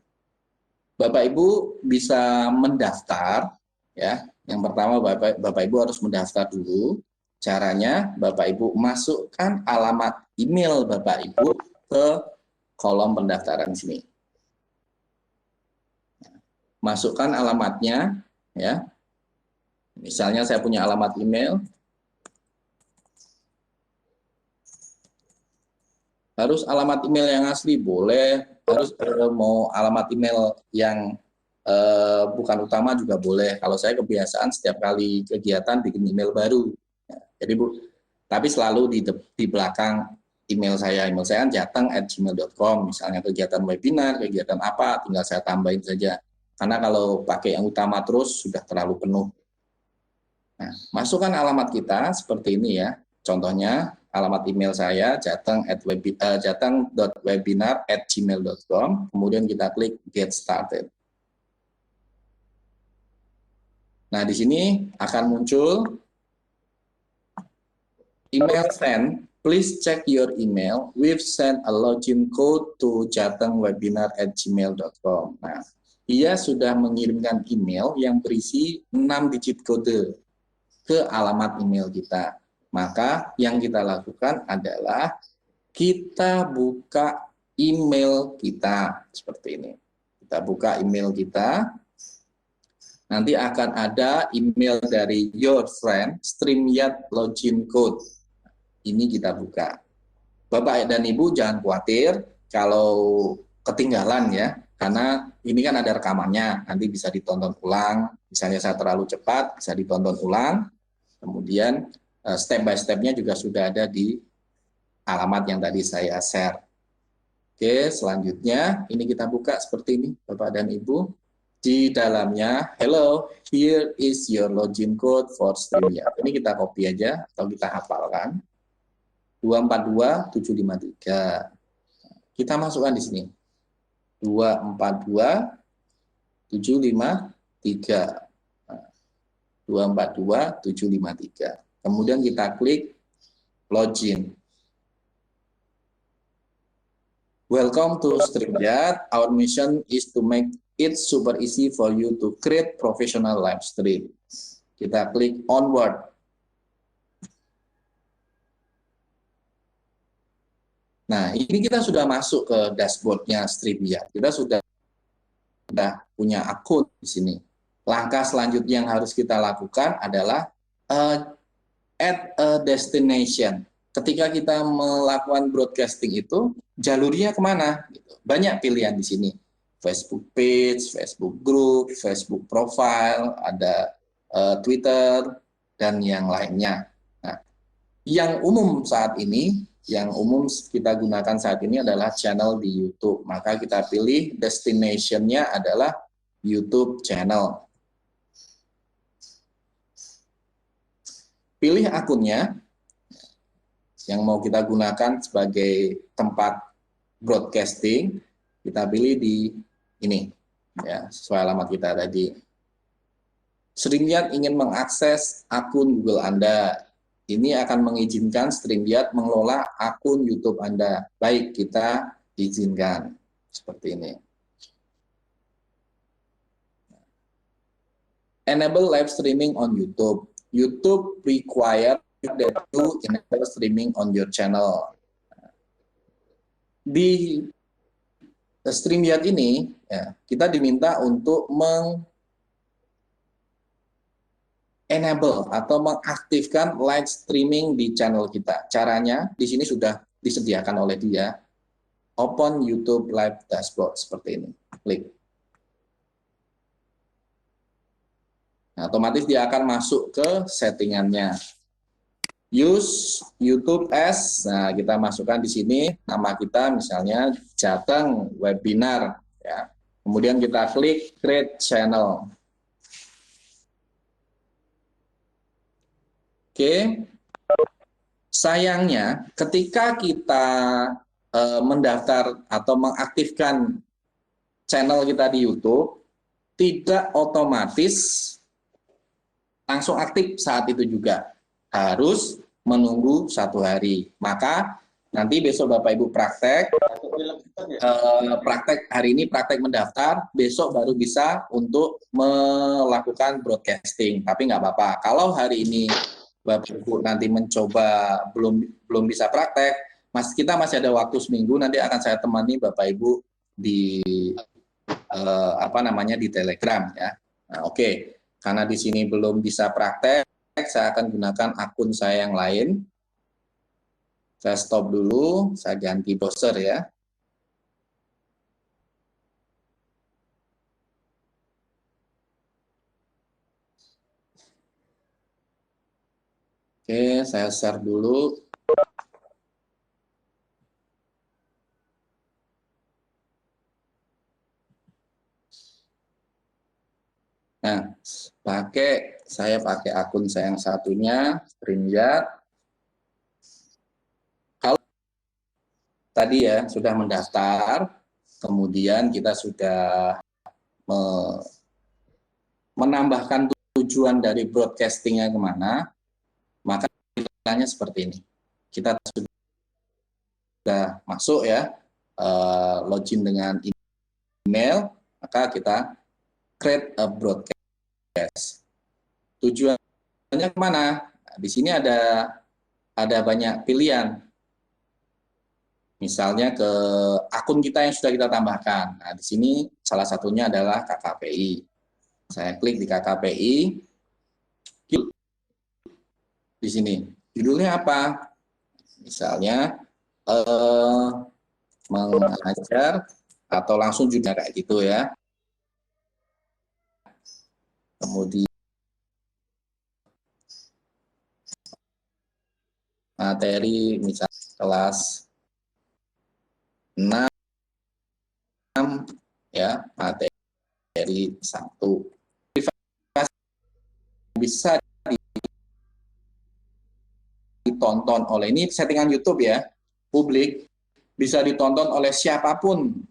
Bapak Ibu bisa mendaftar ya. Yang pertama Bapak Ibu harus mendaftar dulu. Caranya Bapak Ibu masukkan alamat email Bapak Ibu ke kolom pendaftaran sini. Masukkan alamatnya ya. Misalnya saya punya alamat email. Harus alamat email yang asli boleh, harus mau alamat email yang bukan utama juga boleh. Kalau saya kebiasaan setiap kali kegiatan bikin email baru. Jadi tapi selalu di belakang email saya kan jateng@gmail.com. Misalnya kegiatan webinar, kegiatan apa, tinggal saya tambahin saja. Karena kalau pakai yang utama terus sudah terlalu penuh. Nah, masukkan alamat kita seperti ini ya. Contohnya alamat email saya jateng.webinar@gmail.com. Kemudian kita klik Get Started. Nah, di sini akan muncul email send. Please check your email. We've sent a login code to jatengwebinar@gmail.com. Nah, dia sudah mengirimkan email yang berisi 6 digit kode ke alamat email kita. Maka yang kita lakukan adalah kita buka email kita seperti ini. Kita buka email kita. Nanti akan ada email dari your friend StreamYard login code. Ini kita buka. Bapak dan Ibu jangan khawatir kalau ketinggalan ya, karena ini kan ada rekamannya, nanti bisa ditonton ulang. Misalnya saya terlalu cepat, bisa ditonton ulang. Kemudian step by step-nya juga sudah ada di alamat yang tadi saya share. Oke, selanjutnya ini kita buka seperti ini, Bapak dan Ibu. Di dalamnya, hello, here is your login code for StreamYard. Ini kita copy aja atau kita hafalkan. 242753. Kita masukkan di sini. 242753. 242753. Kemudian kita klik login. Welcome to StreamYard. Our mission is to make it super easy for you to create professional live stream. Kita klik onward. Nah, ini kita sudah masuk ke dashboardnya StreamYard. Kita sudah punya akun di sini. Langkah selanjutnya yang harus kita lakukan adalah add a destination. Ketika kita melakukan broadcasting itu, jalurnya kemana? Banyak pilihan di sini. Facebook page, Facebook group, Facebook profile, ada Twitter, dan yang lainnya. Nah, Yang umum saat ini, yang umum kita gunakan saat ini adalah channel di YouTube. Maka kita pilih destination-nya adalah YouTube channel. Pilih akunnya yang mau kita gunakan sebagai tempat broadcasting. Kita pilih di ini, ya, sesuai alamat kita tadi. StreamYard ingin mengakses akun Google Anda. Ini akan mengizinkan StreamYard mengelola akun YouTube Anda. Baik, kita izinkan. Seperti ini. Enable live streaming on YouTube. YouTube require that you enable streaming on your channel. Di StreamYard ini, ya, kita diminta untuk enable atau mengaktifkan live streaming di channel kita. Caranya di sini sudah disediakan oleh dia. Open YouTube Live Dashboard seperti ini. Klik. Nah, otomatis dia akan masuk ke settingannya. Use YouTube as, nah kita masukkan di sini nama kita misalnya Jateng Webinar. Ya. Kemudian kita klik Create Channel. Oke, sayangnya ketika kita mendaftar atau mengaktifkan channel kita di YouTube, tidak otomatis langsung aktif saat itu juga. Harus menunggu 1 hari. Maka nanti besok Bapak Ibu praktek hari ini praktek mendaftar, besok baru bisa untuk melakukan broadcasting. Tapi nggak apa-apa. Kalau hari ini Bapak Ibu nanti mencoba belum bisa praktek, kita masih ada waktu seminggu, nanti akan saya temani Bapak Ibu di di Telegram ya. Nah, oke. Karena di sini belum bisa praktek, saya akan gunakan akun saya yang lain. Saya stop dulu, saya ganti browser ya. Oke, saya share dulu. Nah, saya pakai akun saya yang satunya, StreamYard. Kalau tadi ya sudah mendaftar, kemudian kita sudah menambahkan tujuan dari broadcastingnya kemana, maka caranya seperti ini. Kita sudah masuk ya, login dengan email, maka kita create a broadcast. Tujuannya kemana? Nah, di sini ada banyak pilihan. Misalnya ke akun kita yang sudah kita tambahkan. Nah, di sini salah satunya adalah KKPI. Saya klik di KKPI. Di sini judulnya apa? Misalnya mengajar atau langsung juga kayak gitu ya. Kemudian materi misalnya kelas 6 ya, materi 1. Bisa ditonton oleh, ini settingan YouTube ya, publik, bisa ditonton oleh siapapun.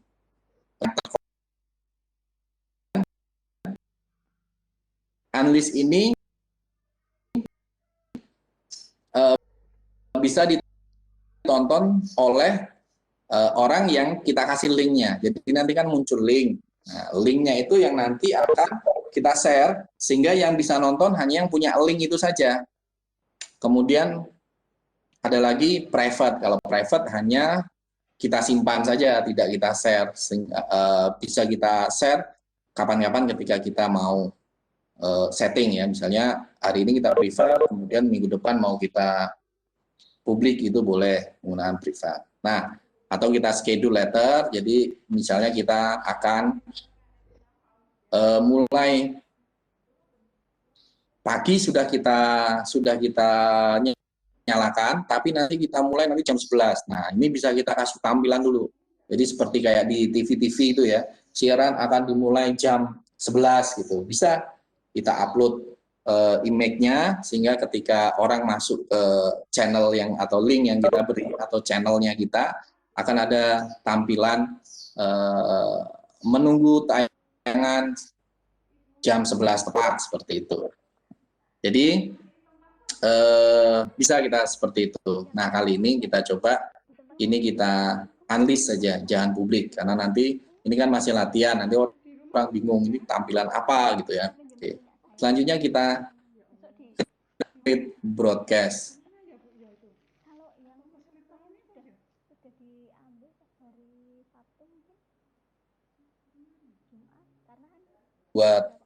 Analis ini bisa ditonton oleh orang yang kita kasih linknya. Jadi nanti kan muncul link. Nah, linknya itu yang nanti akan kita share, sehingga yang bisa nonton hanya yang punya link itu saja. Kemudian ada lagi private. Kalau private hanya kita simpan saja, tidak kita share. Bisa kita share kapan-kapan ketika kita mau setting ya. Misalnya hari ini kita private, kemudian minggu depan mau kita publik, itu boleh menggunakan privat. Nah, atau kita schedule letter, jadi misalnya kita akan mulai pagi sudah kita nyalakan, tapi nanti kita mulai nanti jam 11. Nah, ini bisa kita kasih tampilan dulu. Jadi seperti kayak di TV-TV itu ya, siaran akan dimulai jam 11 gitu. Bisa kita upload image-nya sehingga ketika orang masuk ke channel yang atau link yang kita beri atau channelnya kita akan ada tampilan menunggu tayangan jam 11 tepat seperti itu. Jadi bisa kita seperti itu. Nah, kali ini kita coba ini kita unleash saja, jangan publik karena nanti ini kan masih latihan, nanti orang bingung ini tampilan apa gitu ya. Oke. Selanjutnya kita create broadcast. Buat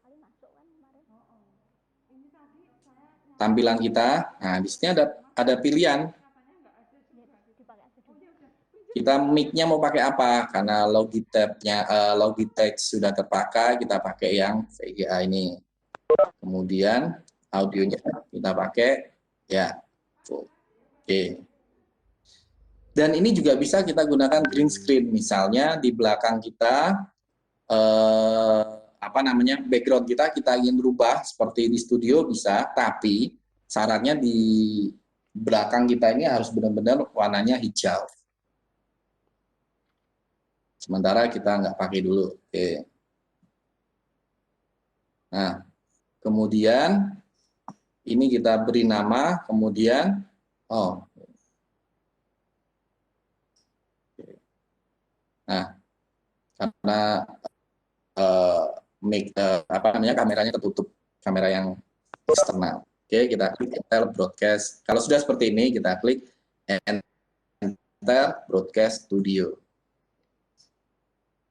tampilan kita, nah di sini ada pilihan. Kita mic-nya mau pakai apa? Karena Logitech sudah terpakai, kita pakai yang VGA ini. Kemudian audionya kita pakai ya. Oke. Dan ini juga bisa kita gunakan green screen, misalnya di belakang kita background kita ingin rubah seperti di studio bisa, tapi syaratnya di belakang kita ini harus benar-benar warnanya hijau. Sementara kita nggak pakai dulu. Oke. Nah, kemudian ini kita beri nama, kemudian nah, karena kameranya ketutup, kamera yang eksternal. Oke, kita klik Enter Broadcast. Kalau sudah seperti ini, kita klik Enter Broadcast Studio.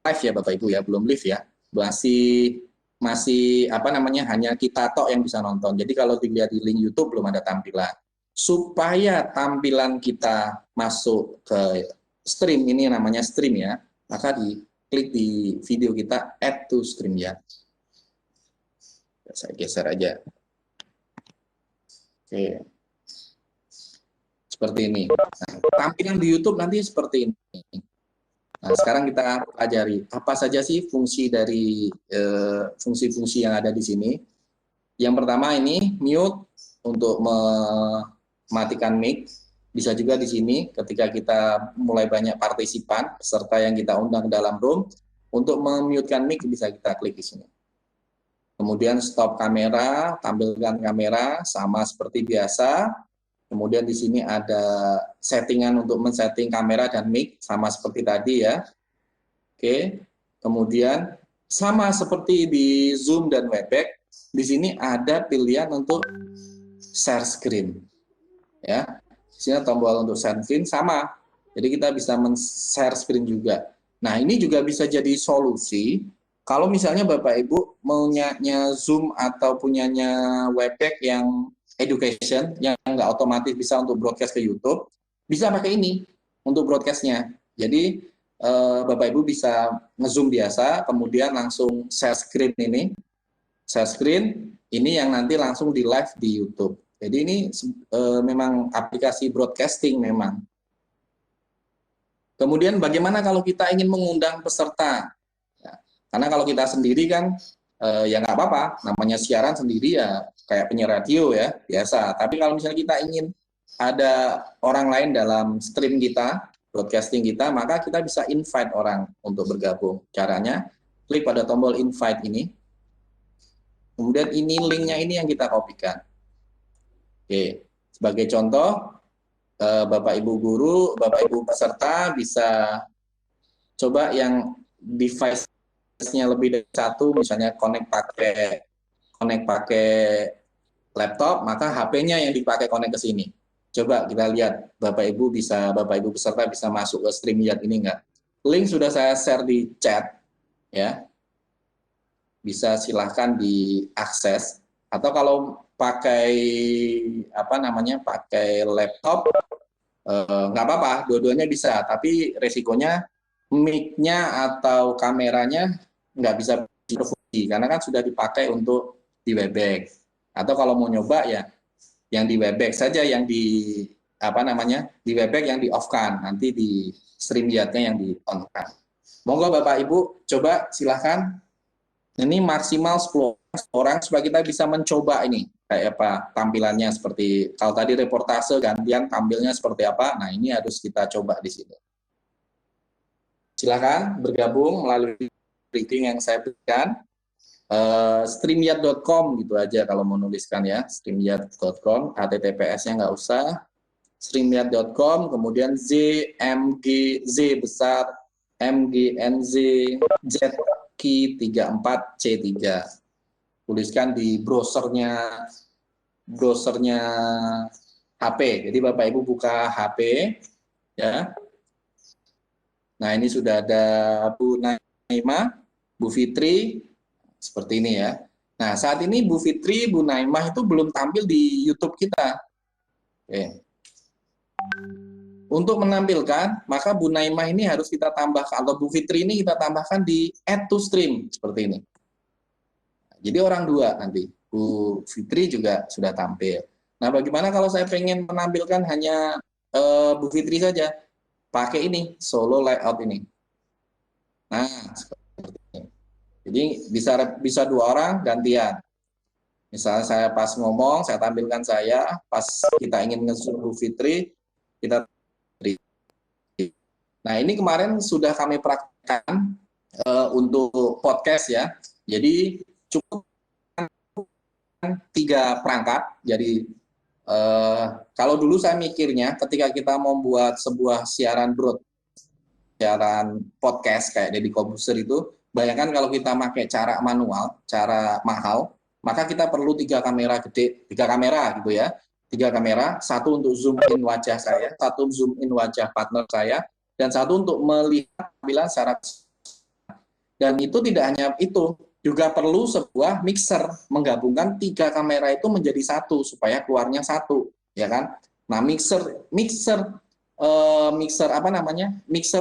Live ya Bapak Ibu ya, belum live ya. Masih hanya kita tok yang bisa nonton. Jadi kalau dilihat di link YouTube belum ada tampilan. Supaya tampilan kita masuk ke stream, ini namanya stream ya, maka diklik di video kita add to stream ya. Saya geser aja. Oke. Seperti ini. Nah, tampilan di YouTube nanti seperti ini. Nah, sekarang kita pelajari apa saja sih fungsi dari fungsi-fungsi yang ada di sini. Yang pertama ini mute untuk mematikan mic. Bisa juga di sini ketika kita mulai banyak partisipan peserta yang kita undang ke dalam room, untuk memutekan mic bisa kita klik di sini. Kemudian stop kamera, tampilkan kamera sama seperti biasa. Kemudian di sini ada settingan untuk men-setting kamera dan mic sama seperti tadi ya. Oke. Kemudian sama seperti di Zoom dan Webex, di sini ada pilihan untuk share screen. Ya. Di sini tombol untuk share screen sama. Jadi kita bisa men-share screen juga. Nah, ini juga bisa jadi solusi kalau misalnya Bapak Ibu maunya Zoom atau punyanya Webex yang education yang nggak otomatis bisa untuk broadcast ke YouTube, bisa pakai ini untuk broadcastnya. Jadi Bapak Ibu bisa nge-zoom biasa, kemudian langsung share screen ini. Share screen ini yang nanti langsung di live di YouTube. Jadi ini memang aplikasi broadcasting memang. Kemudian bagaimana kalau kita ingin mengundang peserta? Ya, karena kalau kita sendiri kan ya nggak apa-apa, namanya siaran sendiri ya kayak penyiar radio ya, biasa. Tapi kalau misalnya kita ingin ada orang lain dalam stream kita, broadcasting kita, maka kita bisa invite orang untuk bergabung. Caranya, klik pada tombol invite ini, kemudian ini linknya ini yang kita kopikan. Oke, sebagai contoh, Bapak Ibu guru, Bapak Ibu peserta bisa coba yang device-nya lebih dari satu, misalnya connect pakai laptop, maka HP-nya yang dipakai connect ke sini. Coba kita lihat Bapak Ibu peserta bisa masuk ke StreamYard ini enggak? Link sudah saya share di chat ya. Bisa silahkan diakses, atau kalau pakai pakai laptop nggak apa-apa, dua-duanya bisa, tapi resikonya mic-nya atau kameranya nggak bisa berfungsi karena kan sudah dipakai untuk di Webex. Atau kalau mau nyoba ya yang di Webex saja yang di webback yang di off kan, nanti di StreamYard-nya yang di on kan. Monggo Bapak Ibu, coba silahkan. Ini maksimal 10 orang supaya kita bisa mencoba ini kayak apa tampilannya, seperti kalau tadi reportase gantian tampilnya seperti apa. Nah, ini harus kita coba di sini. Silahkan bergabung melalui link yang saya berikan. StreamYard.com gitu aja kalau mau nuliskan ya, StreamYard.com, HTTPS-nya nggak usah. StreamYard.com, kemudian ZMGZ besar, MGNZ, ZQ34C3. Tuliskan di browsernya HP. Jadi Bapak Ibu buka HP ya. Nah, ini sudah ada Bu Naimah, Bu Fitri, seperti ini ya. Nah, saat ini Bu Fitri, Bu Naimah itu belum tampil di YouTube kita. Oke. Untuk menampilkan, maka Bu Naimah ini harus kita tambahkan, atau Bu Fitri ini kita tambahkan di add to stream, seperti ini. Jadi orang dua nanti, Bu Fitri juga sudah tampil. Nah, bagaimana kalau saya pengen menampilkan hanya Bu Fitri saja? Pakai ini, solo layout ini. Nah, seperti ini. Jadi bisa dua orang gantian. Misalnya saya pas ngomong, saya tampilkan saya, pas kita ingin nge-zoom Bu Fitri, kita. Nah, ini kemarin sudah kami praktekkan untuk podcast ya. Jadi cukup 3 perangkat. Jadi kalau dulu saya mikirnya ketika kita membuat sebuah siaran podcast kayak Deddy Corbuzier itu, bayangkan kalau kita pakai cara manual, cara mahal, maka kita perlu 3 kamera gede, 3 kamera gitu ya. 3 kamera, satu untuk zoom in wajah saya, satu zoom in wajah partner saya, dan satu untuk melihat tampilan secara. Dan itu tidak hanya itu, juga perlu sebuah mixer menggabungkan 3 kamera itu menjadi satu supaya keluarnya satu, ya kan? Nah, mixer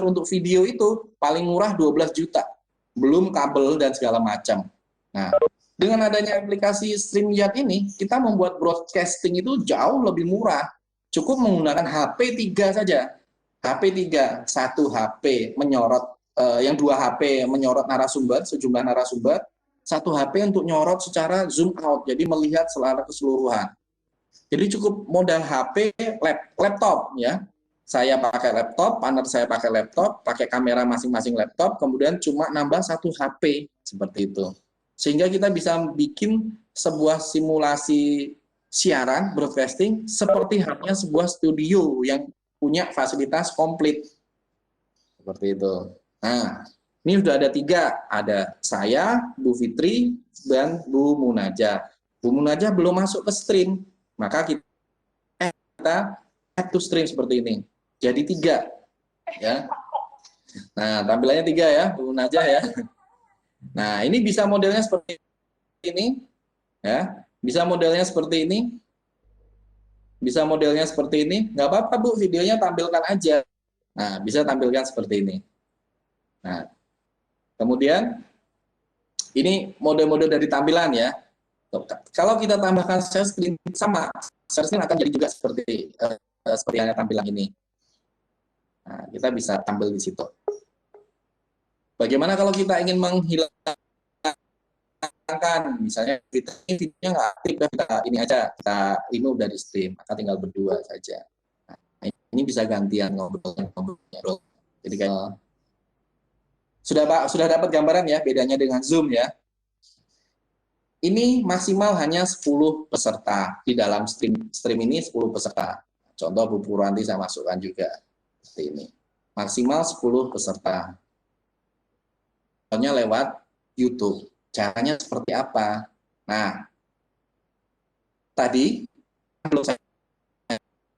untuk video itu paling murah 12 juta, belum kabel dan segala macam. Nah, dengan adanya aplikasi StreamYard ini, kita membuat broadcasting itu jauh lebih murah. Cukup menggunakan HP 3 saja. HP 3, satu HP menyorot, yang 2 HP menyorot narasumber, sejumlah narasumber, satu HP untuk nyorot secara zoom out, jadi melihat secara keseluruhan. Jadi cukup modal HP, laptop ya. Saya pakai laptop, partner saya pakai laptop, pakai kamera masing-masing laptop, kemudian cuma nambah satu HP, seperti itu. Sehingga kita bisa bikin sebuah simulasi siaran, broadcasting, seperti halnya sebuah studio yang punya fasilitas komplit. Seperti itu. Nah, ini sudah ada 3. Ada saya, Bu Fitri, dan Bu Munajah. Bu Munajah belum masuk ke stream, maka kita add to stream seperti ini. Jadi 3. Ya. Nah, tampilannya 3 ya, Bu Munajah ya. Nah, ini bisa modelnya seperti ini. Ya, bisa modelnya seperti ini. Bisa modelnya seperti ini. Nggak apa-apa, Bu, videonya tampilkan aja. Nah, bisa tampilkan seperti ini. Nah, kemudian ini mode-mode dari tampilan ya. Kalau kita tambahkan share screen, sama share screen akan jadi juga seperti yang tampilan ini. Nah, kita bisa tampil di situ. Bagaimana kalau kita ingin menghilangkan, misalnya videonya nggak aktif, kita ini aja, kita remove dari stream, maka tinggal berdua saja. Nah, ini bisa gantian ngobrol. Jadi kayak sudah dapat gambaran ya bedanya dengan Zoom ya. Ini maksimal hanya 10 peserta. Di dalam stream ini 10 peserta. Contoh Bu Purwanti saya masukkan juga seperti ini. Maksimal 10 peserta. Contohnya lewat YouTube. Caranya seperti apa? Nah, tadi belum saya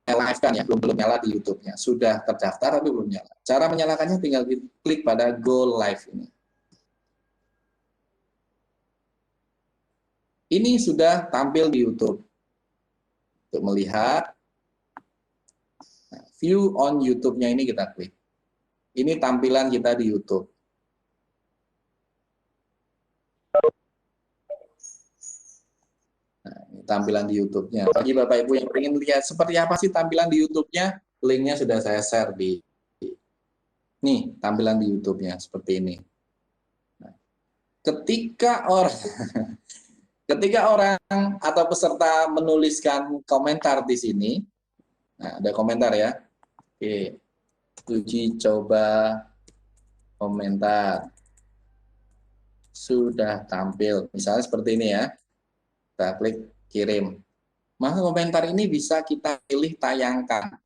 live kan ya, belum nyala di YouTube-nya. Sudah terdaftar tapi belum nyala. Cara menyalakannya tinggal klik pada Go Live ini. Ini sudah tampil di YouTube. Untuk melihat view on YouTube-nya ini kita klik. Ini tampilan kita di YouTube. Nah, tampilan di YouTube-nya. Bagi Bapak Ibu yang ingin lihat seperti apa sih tampilan di YouTube-nya, linknya sudah saya share di nih, tampilan di YouTube-nya seperti ini. Nah, ketika orang ketika orang atau peserta menuliskan komentar di sini, nah ada komentar ya. Oke, uji coba komentar sudah tampil. Misalnya seperti ini ya. Kita klik kirim. Maka komentar ini bisa kita pilih tayangkan.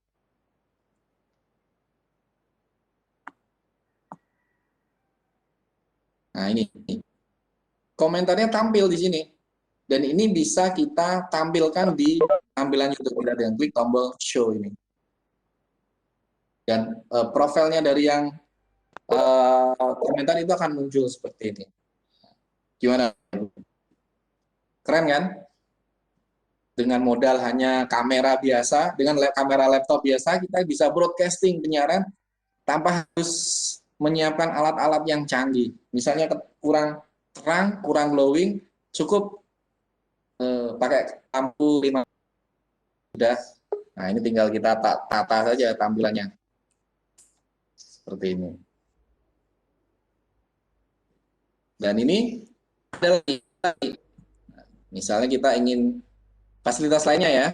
Nah, ini. Komentarnya tampil di sini. Dan ini bisa kita tampilkan di tampilan YouTube kita dengan klik tombol show ini. Dan profilnya dari yang komentar itu akan muncul seperti ini. Gimana? Keren kan? Dengan modal hanya kamera biasa, dengan kamera laptop biasa, kita bisa broadcasting penyiaran tanpa harus menyiapkan alat-alat yang canggih. Misalnya kurang terang, kurang glowing, cukup pakai lampu 5 udah. Nah, ini tinggal kita tata saja tampilannya. Seperti ini. Dan ini ada lagi. Misalnya kita ingin fasilitas lainnya ya.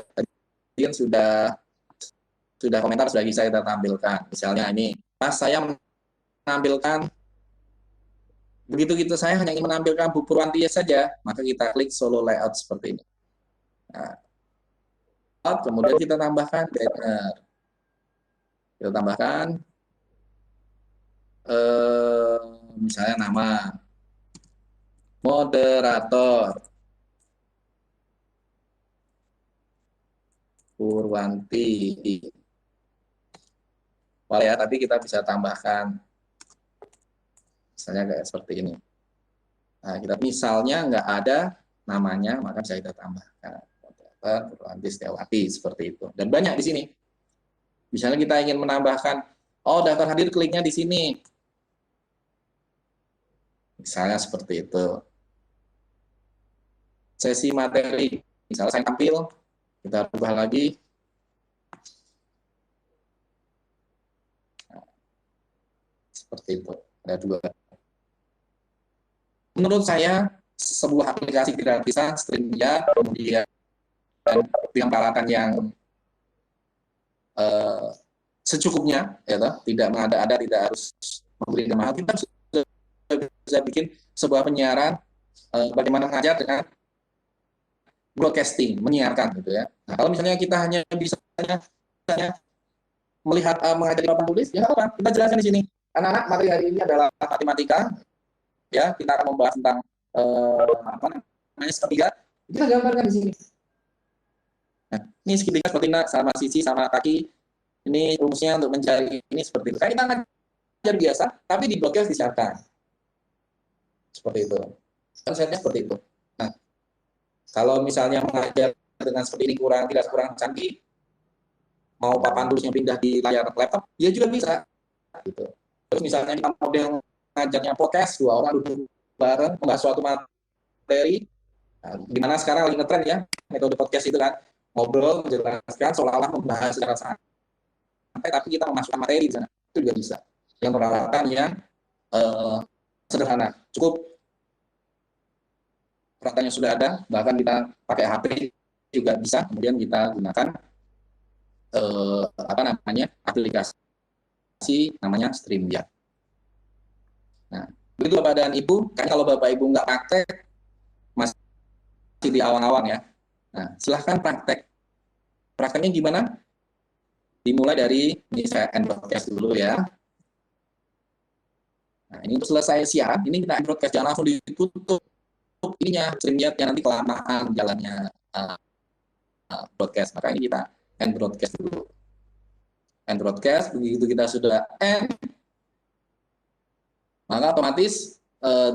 Tadi kan sudah komentar sudah bisa kita tampilkan. Misalnya ini, pas saya menampilkan begitu saya hanya ingin menampilkan Bu Purwanti saja, maka kita klik solo layout seperti ini. Nah, kemudian kita tambahkan banner. Kita tambahkan misalnya nama moderator Purwanti. Boleh ya, tapi kita bisa tambahkan misalnya kayak seperti ini. Nah, kita misalnya nggak ada namanya, maka bisa kita tambahkan Purwanti Setiawati seperti itu. Dan banyak di sini. Misalnya kita ingin menambahkan, oh daftar hadir kliknya di sini. Misalnya seperti itu. Sesi materi, misalnya saya tampil, kita ubah lagi. Nah, seperti itu. Ada dua. Menurut saya, sebuah aplikasi gratisan, StreamYard, kemudian dengan peralatan yang secukupnya, ya toh, tidak mengada-ada, tidak harus membeli mahal. Kita sudah bisa bikin sebuah penyiaran bagaimana mengajar dengan broadcasting, menyiarkan gitu ya. Nah, kalau misalnya kita hanya bisa melihat mengajari papan tulis, ya apa? Kita jelaskan di sini. Anak-anak, materi hari ini adalah matematika. Ya, kita akan membahas tentang apa namanya segitiga. Kita gambarkan di sini. Nah, ini segitiga seperti ini sama sisi sama kaki. Ini rumusnya untuk mencari ini seperti itu. Kayak kita ngajar biasa, tapi di broadcast disiarkan. Seperti itu. Konsepnya seperti itu. Nah, kalau misalnya mengajar dengan seperti ini tidak kurang canggih, mau papan tulisnya pindah di layar laptop, ya juga bisa. Gitu. Terus misalnya kita model ngajarnya podcast, 2 orang duduk bareng membahas suatu materi, nah, dimana sekarang lagi ngetren ya metode podcast itu kan, ngobrol menjelaskan seolah-olah membahas secara santai, tapi kita memasukkan materi di sana, itu juga bisa. Yang peralatan yang sederhana, cukup peralatannya sudah ada, bahkan kita pakai HP juga bisa, kemudian kita gunakan apa namanya aplikasi namanya StreamYard. Nah, begitu Bapak dan Ibu, kan kalau Bapak Ibu nggak praktek, masih di awang-awang ya. Nah, silahkan praktek. Prakteknya gimana? Dimulai dari, ini saya end broadcast dulu ya. Nah, ini selesai siaran, ini kita end broadcast, jangan langsung ditutup ininya, StreamYard-nya nanti kelamaan jalannya broadcast. Maka ini kita end broadcast dulu. End broadcast, begitu kita sudah end, maka otomatis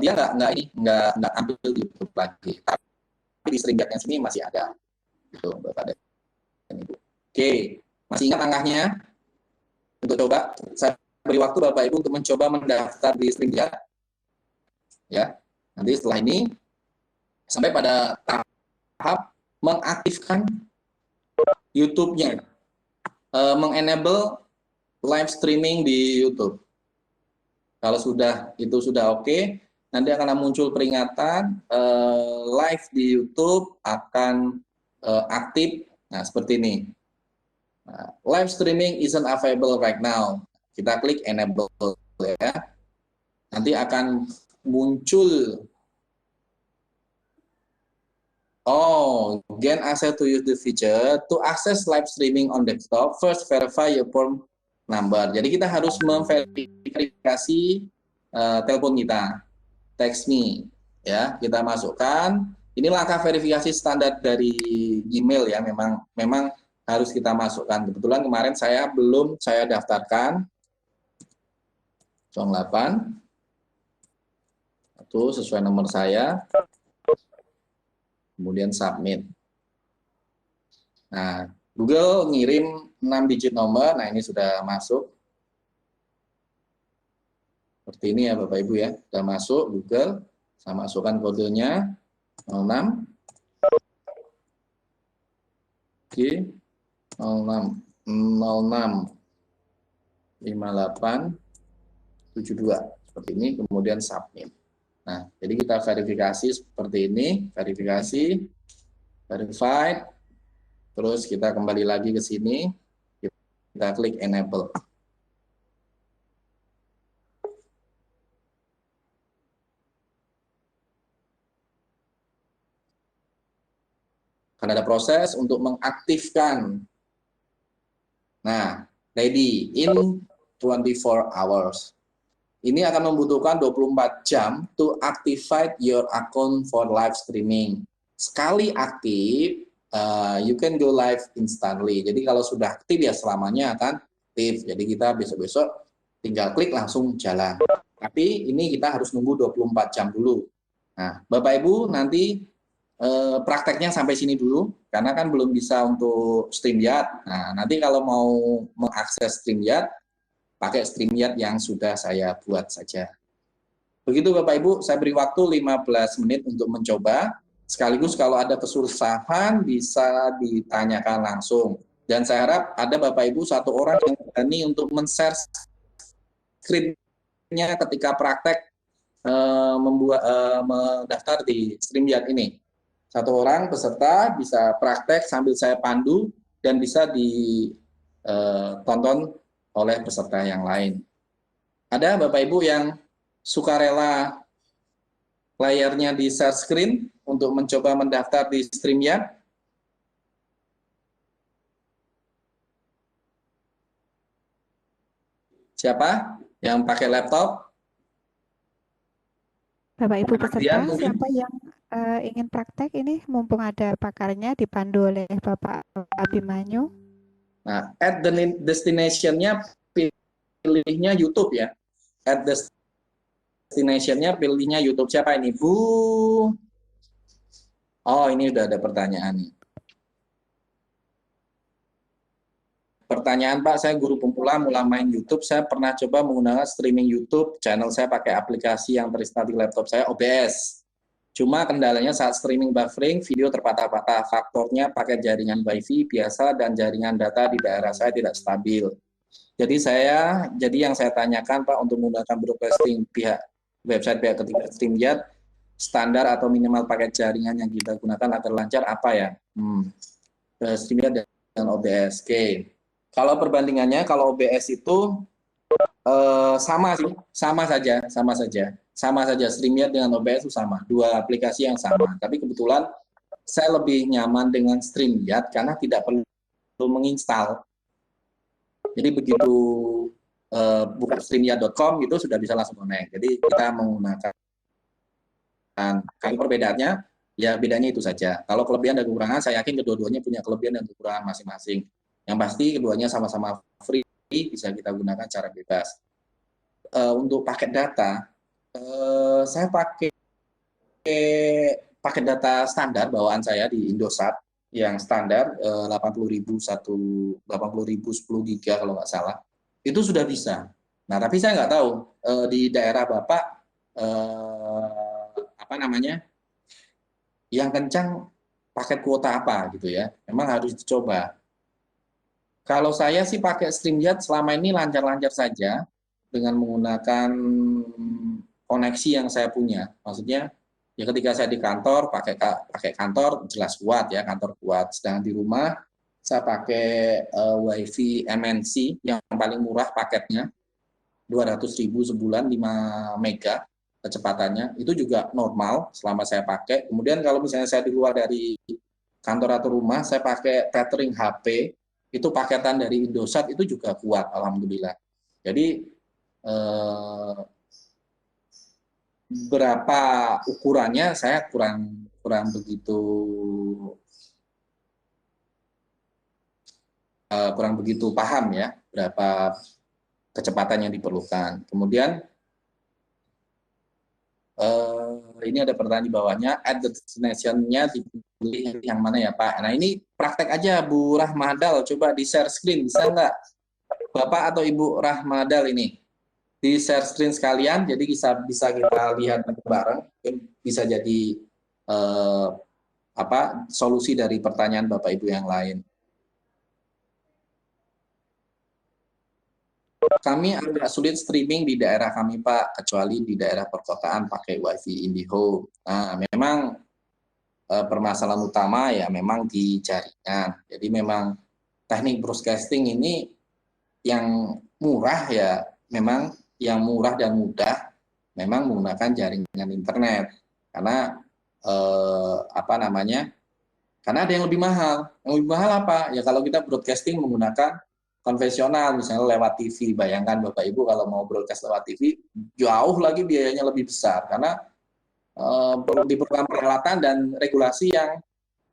dia nggak tampil di YouTube lagi, tapi di StreamYard-nya sini masih ada, gitu Bapak dan Ibu. Oke, masih ingat angkanya? Untuk coba, saya beri waktu Bapak Ibu untuk mencoba mendaftar di StreamYard, ya. Nanti setelah ini sampai pada tahap mengaktifkan YouTube-nya, mengenable live streaming di YouTube. Kalau itu sudah oke, nanti akan muncul peringatan live di YouTube akan aktif. Nah, seperti ini. Nah, live streaming isn't available right now. Kita klik enable ya. Nanti akan muncul gain access to use the feature to access live streaming on desktop. First verify your phone number. Jadi kita harus memverifikasi telepon kita, text me, ya kita masukkan. Ini langkah verifikasi standar dari Gmail ya, memang harus kita masukkan. Kebetulan kemarin saya daftarkan 08 itu sesuai nomor saya, kemudian submit. Nah, Google ngirim 6 digit nomor, nah ini sudah masuk. Seperti ini ya Bapak Ibu ya, sudah masuk Google, saya masukkan kodenya 06. Oke, 06 06 58 72 seperti ini, kemudian submit. Nah, jadi kita verifikasi seperti ini, verifikasi, verified, terus kita kembali lagi ke sini, kita klik enable. Akan ada proses untuk mengaktifkan. Nah, ready in 24 hours. Ini akan membutuhkan 24 jam to activate your account for live streaming. Sekali aktif, you can go live instantly. Jadi kalau sudah aktif ya selamanya akan aktif. Jadi kita besok-besok tinggal klik langsung jalan. Tapi ini kita harus nunggu 24 jam dulu. Nah, Bapak Ibu nanti prakteknya sampai sini dulu, karena kan belum bisa untuk StreamYard. Nah, nanti kalau mau mengakses StreamYard, pakai StreamYard yang sudah saya buat saja. Begitu Bapak Ibu, saya beri waktu 15 menit untuk mencoba. Sekaligus kalau ada kesusahan bisa ditanyakan langsung. Dan saya harap ada Bapak Ibu satu orang yang berani untuk men-share screen-nya ketika praktek mendaftar di StreamYard ini. Satu orang peserta bisa praktek sambil saya pandu dan bisa ditonton oleh peserta yang lain. Ada Bapak Ibu yang sukarela layarnya di share screen untuk mencoba mendaftar di StreamYard? Siapa yang pakai laptop?
Bapak Ibu peserta,
Mungkin?
siapa yang ingin praktek ini mumpung ada pakarnya dipandu oleh Bapak Abimanyu.
Nah, at the destination-nya pilihnya YouTube ya. At destination-nya pilihnya YouTube. Siapa ini? Bu? Oh, ini udah ada pertanyaan nih. Pertanyaan Pak, saya guru pemula mulai main YouTube, saya pernah coba menggunakan streaming YouTube, channel saya pakai aplikasi yang terinstall di laptop saya, OBS. Cuma kendalanya saat streaming buffering, video terpatah-patah. Faktornya pakai jaringan WiFi biasa dan jaringan data di daerah saya tidak stabil. Jadi yang saya tanyakan Pak, untuk menggunakan broadcasting website pihak ketiga StreamYard, standar atau minimal paket jaringan yang kita gunakan agar lancar apa ya? StreamYard dan OBS. Oke. Kalau perbandingannya, kalau OBS itu sama saja. StreamYard dengan OBS itu sama, dua aplikasi yang sama. Tapi kebetulan saya lebih nyaman dengan StreamYard karena tidak perlu menginstal. Jadi begitu buka streamyard.com itu sudah bisa langsung connect. Jadi kita menggunakan, kalau perbedaannya ya bedanya itu saja. Kalau kelebihan dan kekurangan, saya yakin kedua-duanya punya kelebihan dan kekurangan masing-masing. Yang pasti keduanya sama-sama free, bisa kita gunakan secara bebas. Untuk paket data, saya pakai paket data standar bawaan saya di Indosat yang standar 80.000 10 GB kalau nggak salah. Itu sudah bisa. Nah, tapi saya nggak tahu di daerah Bapak apa namanya? Yang kencang paket kuota apa gitu ya. Memang harus dicoba. Kalau saya sih pakai StreamYard selama ini lancar-lancar saja dengan menggunakan koneksi yang saya punya. Maksudnya ya ketika saya di kantor pakai kantor jelas kuat ya, kantor kuat. Sedangkan di rumah saya pakai WiFi MNC yang paling murah paketnya 200.000 sebulan 5 mega kecepatannya. Itu juga normal selama saya pakai. Kemudian kalau misalnya saya di luar dari kantor atau rumah, saya pakai tethering HP, itu paketan dari Indosat itu juga kuat, alhamdulillah. Jadi berapa ukurannya saya kurang begitu paham ya, berapa kecepatan yang diperlukan. Kemudian ini ada pertanyaan di bawahnya, add destination-nya dipilih yang mana ya Pak? Nah ini praktek aja Bu Rahmadal, coba di share screen, bisa nggak? Bapak atau Ibu Rahmadal ini? Di share screen sekalian, jadi bisa kita lihat bareng, bisa jadi solusi dari pertanyaan Bapak Ibu yang lain. Kami agak sulit streaming di daerah kami Pak, kecuali di daerah perkotaan pakai WiFi IndiHome. Nah, memang permasalahan utama ya memang di jaringan. Jadi memang teknik broadcasting ini yang murah ya, memang yang murah dan mudah memang menggunakan jaringan internet. Karena karena ada yang lebih mahal. Yang lebih mahal apa? Ya kalau kita broadcasting menggunakan konvensional, misalnya lewat TV. Bayangkan Bapak Ibu kalau mau broadcast lewat TV, jauh lagi biayanya lebih besar. Karena diperlukan peralatan dan regulasi yang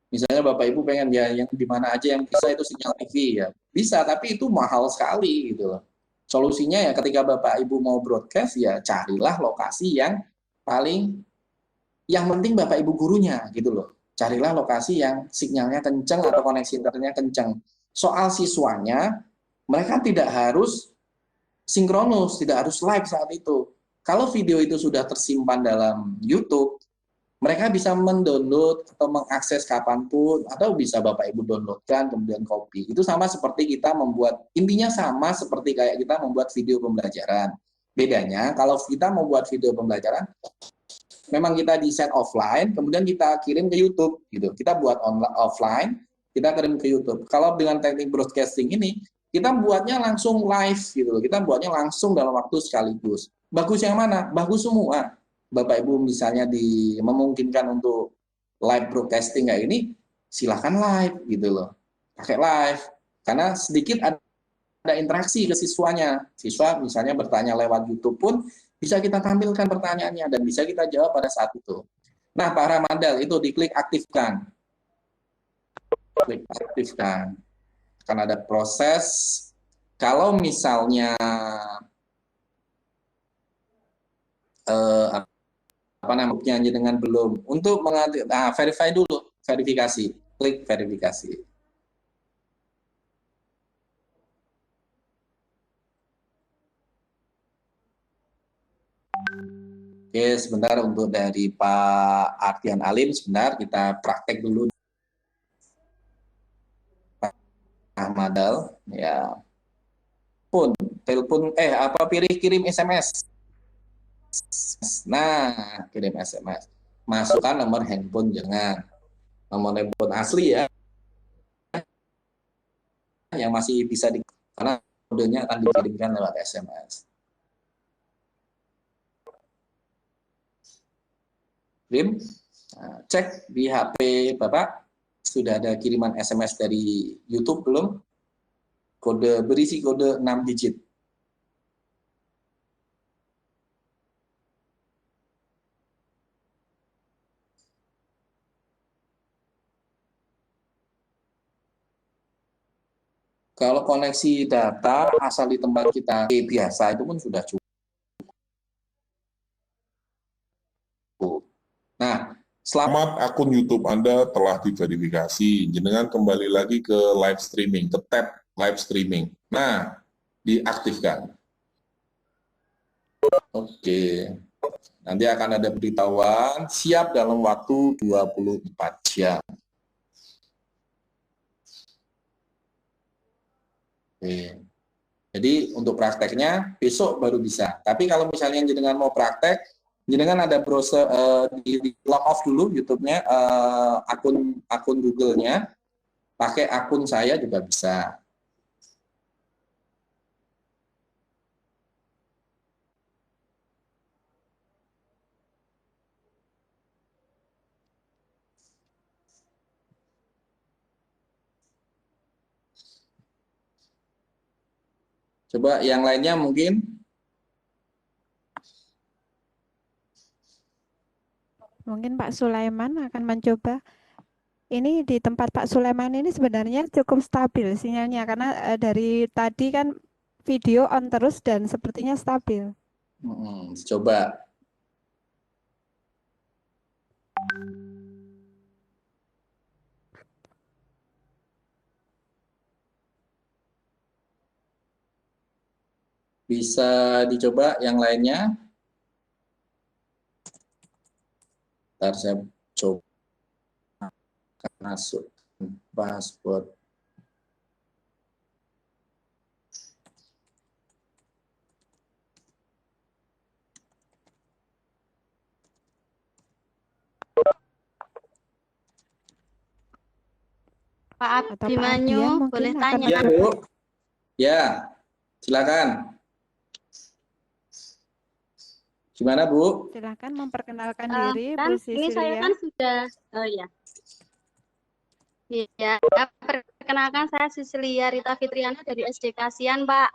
misalnya Bapak Ibu pengen ya yang di mana aja yang bisa itu sinyal TV ya. Bisa, tapi itu mahal sekali gitu loh. Solusinya ya ketika Bapak Ibu mau broadcast ya carilah lokasi yang paling yang penting Bapak Ibu gurunya gitu loh. Carilah lokasi yang sinyalnya kencang atau koneksi internetnya kencang. Soal siswanya, mereka tidak harus sinkronus, tidak harus live saat itu. Kalau video itu sudah tersimpan dalam YouTube, mereka bisa mendownload atau mengakses kapanpun, atau bisa Bapak Ibu downloadkan, kemudian copy. Itu sama seperti kita membuat, intinya sama seperti kayak kita membuat video pembelajaran. Bedanya, kalau kita membuat video pembelajaran, memang kita desain offline, kemudian kita kirim ke YouTube gitu. Kita buat offline, kita kirim ke YouTube. Kalau dengan teknik broadcasting ini, kita buatnya langsung live gitu. Kita buatnya langsung dalam waktu sekaligus. Bagus yang mana? Bagus semua. Bapak Ibu misalnya memungkinkan untuk live broadcasting kayak ini, silahkan live gitu loh. Pakai live. Karena sedikit ada interaksi ke siswanya. Siswa misalnya bertanya lewat YouTube pun bisa kita tampilkan pertanyaannya dan bisa kita jawab pada saat itu. Nah, Pak Ramadal itu diklik aktifkan. Klik aktifkan. Akan ada proses. Kalau misalnya nyanyi dengan belum, untuk verify dulu, verifikasi. Klik verifikasi. Oke, sebentar untuk dari Pak Ardian Alim, sebentar kita praktek dulu. Pak Ahmadal, ya. Telepon, kirim SMS. Nah, kirim SMS. Masukkan nomor handphone, jangan. Nomor handphone asli ya, yang masih bisa karena kodenya akan dikirimkan lewat SMS. Kirim, cek di HP Bapak, sudah ada kiriman SMS dari YouTube belum? Berisi kode 6 digit. Kalau koneksi data asal di tempat kita biasa itu pun sudah cukup. Nah,
selamat akun YouTube Anda telah diverifikasi. Jenengan kembali lagi ke live streaming, ke tab live streaming. Nah, diaktifkan. Oke. Nanti akan ada beritahuan siap dalam waktu 24 jam.
Oke. Jadi untuk prakteknya besok baru bisa. Tapi kalau misalnya jenengan mau praktek, jenengan ada browser di log off dulu YouTube-nya, akun Google-nya, pakai akun saya juga bisa. Coba yang lainnya mungkin.
Mungkin Pak Sulaiman akan mencoba. Ini di tempat Pak Sulaiman ini sebenarnya cukup stabil sinyalnya karena dari tadi kan video on terus dan sepertinya stabil.
Coba. Bisa dicoba yang lainnya. Ntar saya coba masuk password.
Atau
Pak
Pak
Abimanyu,
Ardian mungkin
boleh
akan
tanya?
Ya, Bu. Ya, silakan. Gimana, Bu?
silakan memperkenalkan diri
Kan
Bu
ini saya
Sisilia.
kan sudah, oh ya, ya, perkenalkan saya Sisilia Rita Fitriana dari SD Kasian, Pak.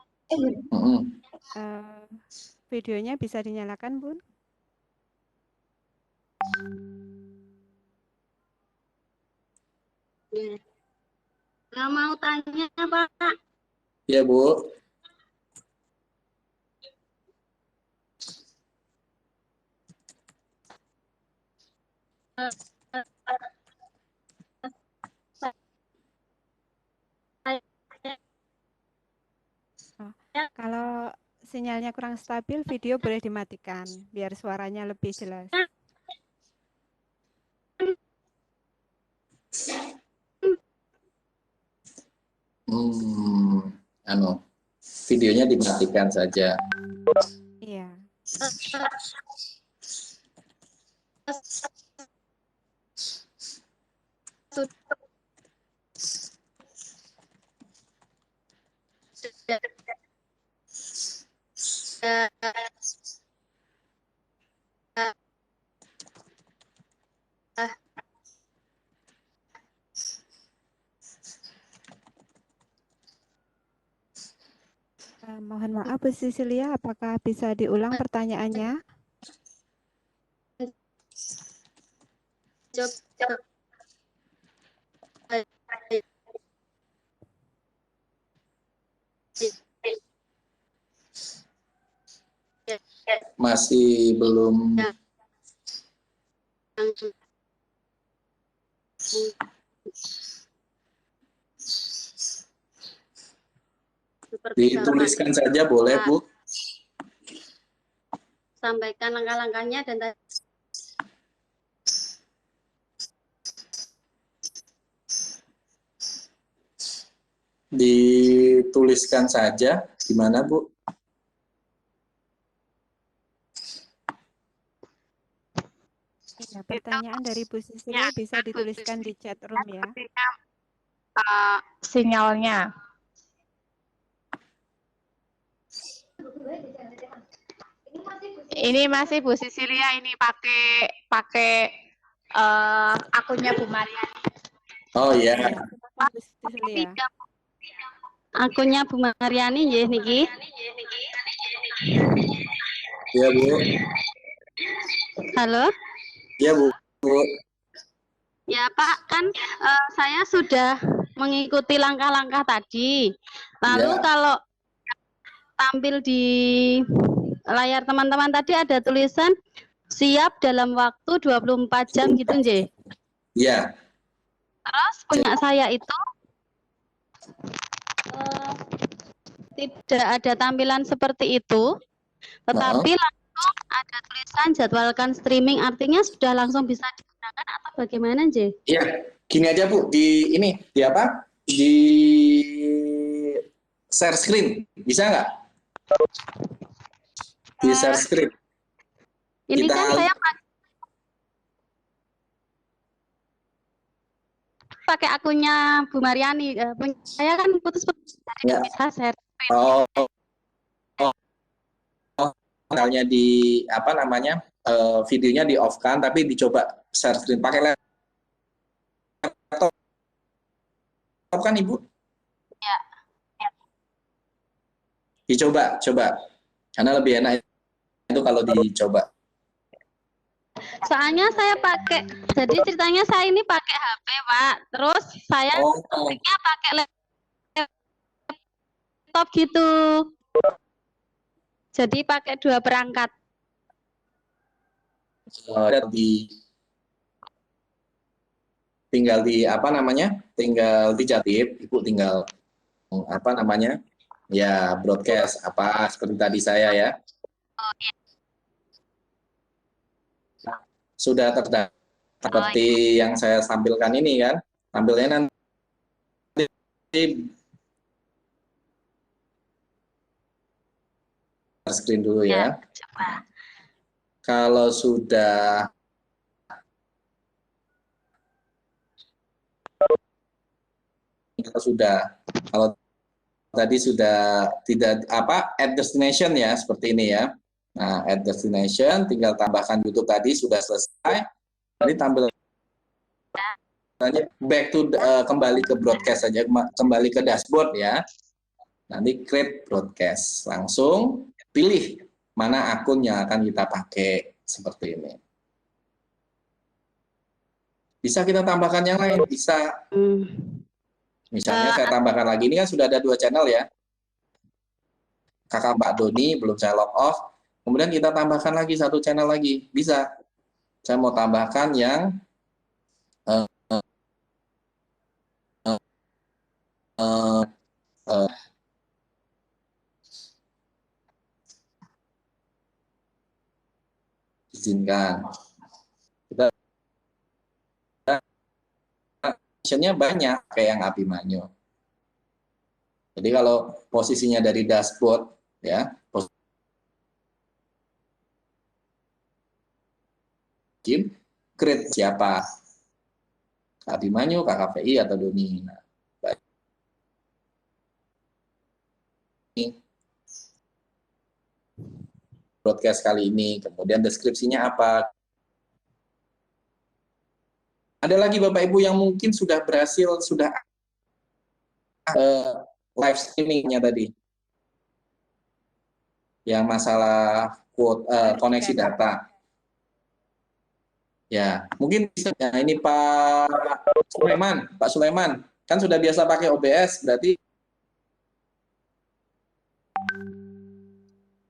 Videonya bisa dinyalakan, Bun?
Nggak mau tanya, Pak.
Ya, Bu.
Kalau sinyalnya kurang stabil, video boleh dimatikan biar suaranya lebih jelas.
Videonya dimatikan saja.
Iya. Mohon maaf Bu Sisilia, apakah bisa diulang pertanyaannya?
Masih belum. Dituliskan saja boleh, Bu.
Sampaikan langkah-langkahnya dan
Dituliskan saja. Gimana, Bu?
Ya, pertanyaan dari Bu Sisilia bisa dituliskan di chat room ya.
Sinyalnya. Ini masih Bu Sisilia, ini pakai akunnya Bu Mariani.
Oh ya.
Bu Sisilia.
akunnya Bu Mariani nggih niki.
Ya, Bu.
Halo?
Ya, Bu.
Ya Pak, kan saya sudah mengikuti langkah-langkah tadi. Lalu
Ya.
kalau tampil di layar teman-teman tadi ada tulisan siap dalam waktu 24 jam gitu nggih.
Ya.
Terus punya saya itu tidak ada tampilan seperti itu, tetapi langsung ada tulisan jadwalkan streaming, artinya sudah langsung bisa digunakan atau bagaimana, Nje?
Iya, gini aja Bu, di apa? share screen, bisa nggak? Di share screen.
Ini
Kita
kan saya pakai akunnya Bu Mariani. Saya kan putus-putus jadi
Ya.
nggak bisa share.
Oh, misalnya di apa namanya videonya di off kan, tapi dicoba share screen pakai laptop kan Ibu?
Ya.
Dicoba, karena lebih enak itu kalau dicoba.
Soalnya saya pakai, jadi ceritanya saya ini pakai HP Pak, terus saya ketiknya pakai laptop gitu. Jadi pakai 2 perangkat.
Tinggal di apa namanya? Tinggal dijatip, Ibu tinggal apa namanya? Ya, broadcast apa seperti tadi saya ya.
Oh, iya.
Sudah terdaftar seperti yang saya tampilkan ini kan. Tampilnya nanti screen dulu ya.
Coba.
Kalau sudah kalau tadi sudah tidak apa at destination ya seperti ini ya. Nah, at destination tinggal tambahkan YouTube tadi sudah selesai. Nanti tampilannya back to kembali ke broadcast saja, kembali ke dashboard ya. Nanti create broadcast. Langsung pilih mana akun yang akan kita pakai seperti ini. Bisa kita tambahkan yang lain, bisa. Misalnya saya tambahkan lagi, ini kan sudah ada 2 channel ya. Kakak Mbak Doni, belum saya log off. Kemudian kita tambahkan lagi 1 channel lagi, bisa. Saya mau tambahkan yang izinkan. Kita optionnya banyak kayak yang Abimanyu. Jadi kalau posisinya dari dashboard ya, create siapa? Abimanyu, KKPI atau Doni. Nah, broadcast kali ini, kemudian deskripsinya apa? Ada lagi Bapak Ibu yang mungkin sudah berhasil, sudah live streamingnya tadi. Yang masalah koneksi data. Ya, mungkin bisa. Ya, ini Pak Sulaiman, kan sudah biasa pakai OBS, berarti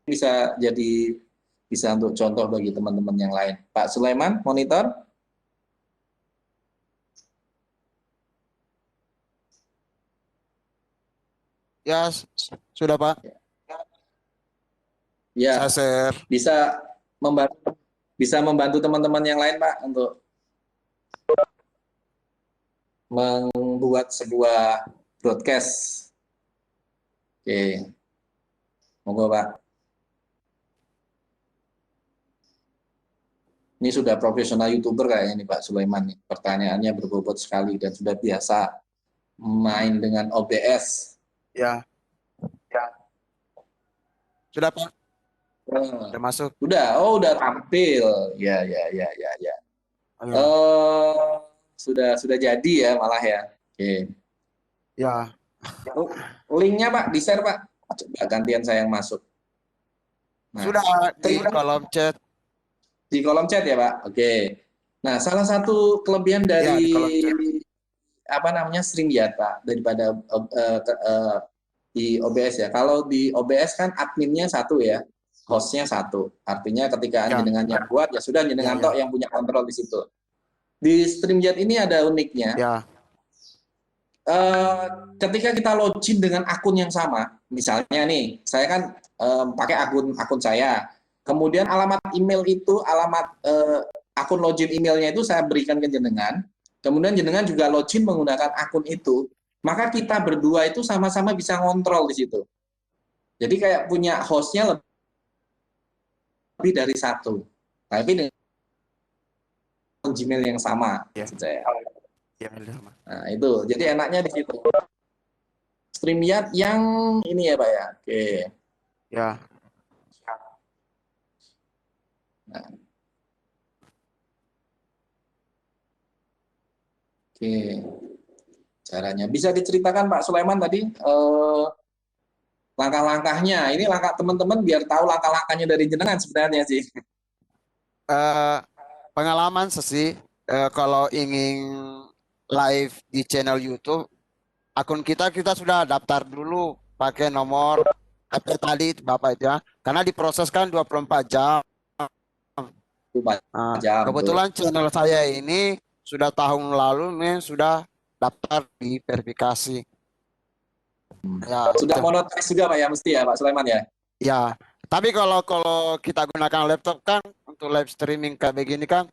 bisa untuk contoh bagi teman-teman yang lain. Pak Sulaiman, monitor.
Ya, sudah Pak.
Ya,
Saya share.
bisa membantu teman-teman yang lain Pak untuk membuat sebuah broadcast. Oke, monggo Pak. Ini sudah profesional YouTuber kayaknya nih Pak Sulaiman nih. Pertanyaannya berbobot sekali dan sudah biasa main dengan OBS.
Ya. Sudah Pak. Sudah masuk.
Udah tampil. Ya. Sudah jadi ya malah ya. Oke.
Ya.
Linknya Pak, di-share Pak. Coba gantian saya yang masuk. Nah,
sudah di kolom chat.
Di kolom chat ya Pak. Oke. Nah, salah satu kelebihan dari apa namanya StreamYard Pak daripada di OBS ya. Kalau di OBS kan adminnya 1 ya, hostnya 1. Artinya ketika jenengan yang buat ya sudah jenengan tok yang punya kontrol di situ. Di StreamYard ini ada uniknya.
Ya.
Ketika kita login dengan akun yang sama, misalnya nih, saya kan pakai akun saya. Kemudian alamat email itu, akun login emailnya itu saya berikan ke jenengan. Kemudian jenengan juga login menggunakan akun itu. maka kita berdua itu sama-sama bisa ngontrol di situ. Jadi kayak punya hostnya lebih dari satu, tapi dengan Gmail yang sama.
Ya.
Saya.
Ya, sama.
Nah, itu. Jadi enaknya di situ. StreamYard yang ini ya, Pak ya. Oke.
Ya.
Nah. Oke. Caranya bisa diceritakan Pak Sulaiman tadi langkah-langkahnya. Ini langkah teman-teman biar tahu langkah-langkahnya dari jenengan sebenarnya sih.
Pengalaman sih kalau ingin live di channel YouTube, akun kita sudah daftar dulu pakai nomor HP tadi Bapak itu ya. Karena diproses kan 24 jam. Nah, kebetulan channel saya ini sudah tahun lalu nih sudah daftar di verifikasi. Ya,
sudah monotis juga Pak ya, mesti ya Pak Sulaiman ya?
Ya, tapi kalau kita gunakan laptop kan untuk live streaming kayak begini kan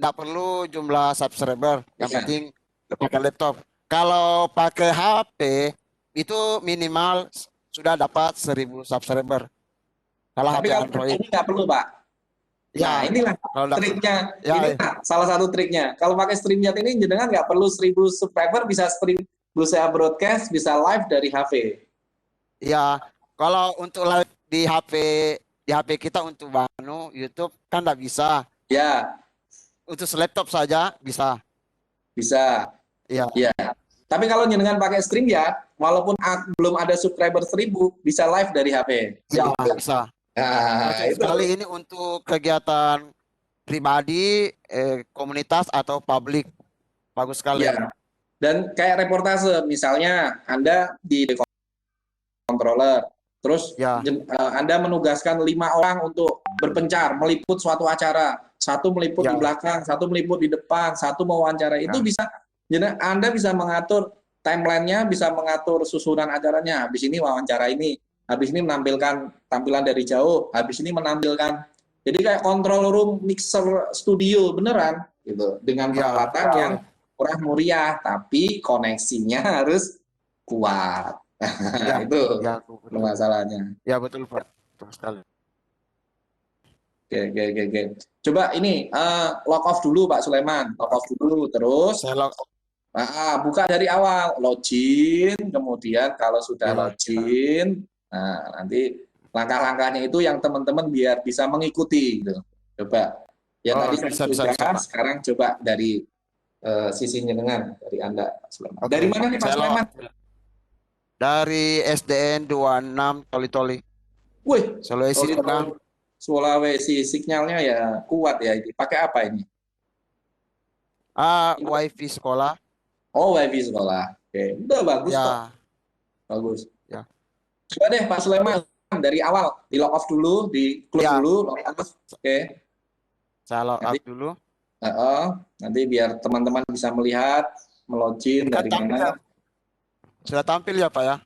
nggak perlu jumlah subscriber, yang penting pakai laptop. Kalau pakai HP itu minimal sudah dapat 1000 subscriber. Kalau
tapi
HP
kalau
Android
ini nggak perlu Pak.
ya,
Nah inilah triknya.
ya,
ini salah satu triknya. Kalau pakai StreamYard ini jenengan nggak perlu 1000 subscriber, bisa bisa broadcast, bisa live dari HP.
Ya, kalau untuk live di HP kita untuk YouTube kan nggak bisa.
Ya.
Untuk laptop saja bisa.
Bisa.
Ya.
Ya. Tapi kalau jenengan pakai StreamYard, walaupun belum ada subscriber 1000, bisa live dari HP.
Ya, bisa.
Nah, itu.
Kali ini untuk kegiatan pribadi, komunitas atau publik, bagus sekali.
Ya. Dan kayak reportase, misalnya Anda di controller, terus Anda menugaskan 5 orang untuk berpencar, meliput suatu acara, satu meliput di belakang, satu meliput di depan, satu mewawancara, itu bisa, Anda bisa mengatur timelinenya, bisa mengatur susunan acaranya, habis ini wawancara ini, habis ini menampilkan tampilan dari jauh, habis ini menampilkan, jadi kayak control room mixer studio beneran, gitu, dengan peralatan yang murah meriah, tapi koneksinya harus kuat. Itu masalahnya.
Ya betul Pak, betul sekali.
Oke. Coba ini log off dulu Pak Sulaiman, log off dulu, terus buka dari awal, login, kemudian kalau sudah login, nah nanti langkah-langkahnya itu yang teman-teman biar bisa mengikuti, gitu. Coba. Ya tadi saya sekarang coba dari sisi jenengan, dari Anda Pak Sulaiman. Dari mana nih Pak Sulaiman?
Dari SDN 26 Toli-Toli.
Wih,
Sulawesi Tengah.
Sulawesi, sinyalnya ya kuat ya. Pakai apa ini?
WiFi sekolah.
Oh, WiFi sekolah. Oke, udah bagus kok. Bagus.
Ya.
Coba deh Pak Sulaiman dari awal di log off dulu, di close dulu, log off. Oke.
Saya log off dulu.
Nanti biar teman-teman bisa melihat melogin dari mana.
Sudah tampil ya Pak ya?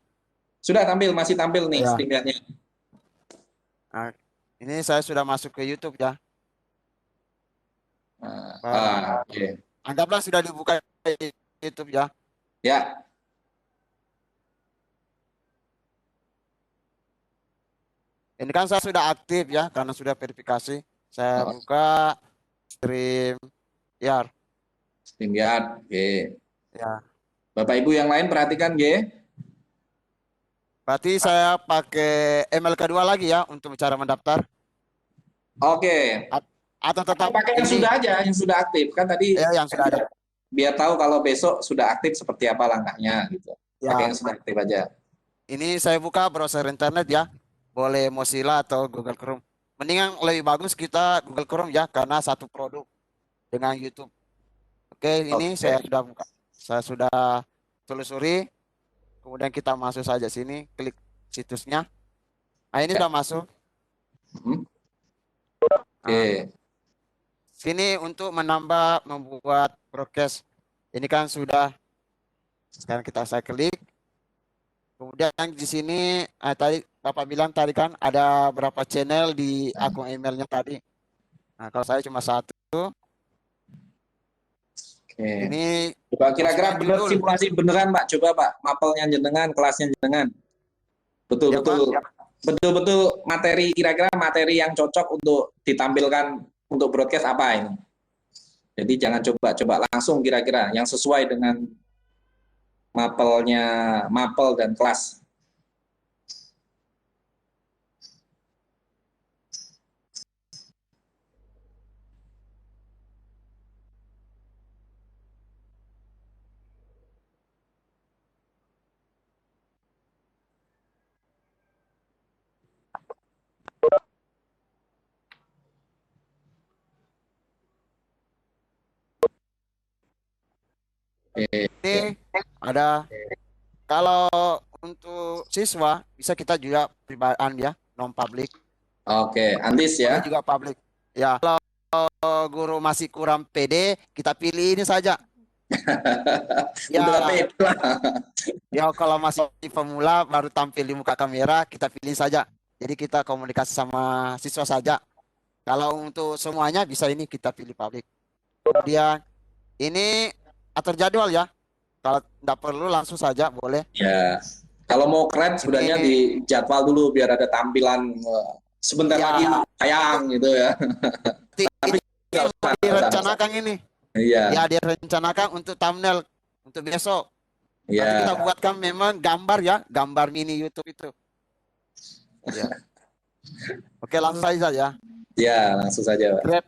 Sudah tampil, masih tampil nih StreamYard-nya.
Nah, ini saya sudah masuk ke YouTube ya.
Oke.
Anggaplah sudah dibuka YouTube ya.
Ya.
Ini kan saya sudah aktif ya, karena sudah verifikasi. Saya buka StreamYard.
StreamYard, oke.
Ya.
Bapak Ibu yang lain perhatikan, G.
Berarti saya pakai email kedua lagi ya untuk cara mendaftar.
Oke.
Atau tetap
pakai yang sudah aja, yang sudah aktif kan tadi.
Ya, yang sudah ada.
Biar tahu kalau besok sudah aktif seperti apa langkahnya gitu. Pakai yang sudah aktif aja.
Ini saya buka browser internet ya. Boleh Mozilla atau Google Chrome. Mendingan lebih bagus kita Google Chrome ya, karena satu produk dengan YouTube. Oke, ini saya sudah buka. Saya sudah telusuri, kemudian kita masuk saja sini, klik situsnya. Nah, ini sudah masuk.
Oke.
Sini untuk membuat broadcast. Ini kan sudah. Sekarang saya klik. Kemudian di sini tadi Bapak bilang tadi kan ada berapa channel di akun emailnya tadi. Nah, kalau saya cuma satu.
Oke.
Ini
Coba kira-kira
masukin
bener
judul.
simulasi beneran Pak? Coba Pak, mapelnya jenengan, kelasnya jenengan.
Ya, Pak.
Betul-betul. Betul-betul materi, kira-kira materi yang cocok untuk ditampilkan untuk broadcast apa ini? Jadi jangan coba-coba langsung kira-kira yang sesuai dengan mapel dan kelas.
Ini ada, kalau untuk siswa bisa kita juga pribadian ya, non public.
Oke, Andis ya.
Boleh juga public. Ya, kalau guru masih kurang pede, kita pilih ini saja. Ya,
Udah pede lah.
ya kalau masih pemula baru tampil di muka kamera, kita pilih saja. Jadi kita komunikasi sama siswa saja. Kalau untuk semuanya bisa ini kita pilih public. Kemudian ini atur jadwal ya. Kalau tidak perlu langsung saja boleh.
Ya, kalau mau keren sebenarnya di jadwal dulu biar ada tampilan sebentar
Ya.
lagi tayang gitu ya. Tapi nggak usah,
Direncanakan ini.
Iya,
Ya direncanakan untuk thumbnail untuk besok. Nanti kita
iya.
buatkan memang gambar ya, gambar mini YouTube itu. Ya. Oke, langsung saja ya.
Ya, langsung saja, Pak.
Grab.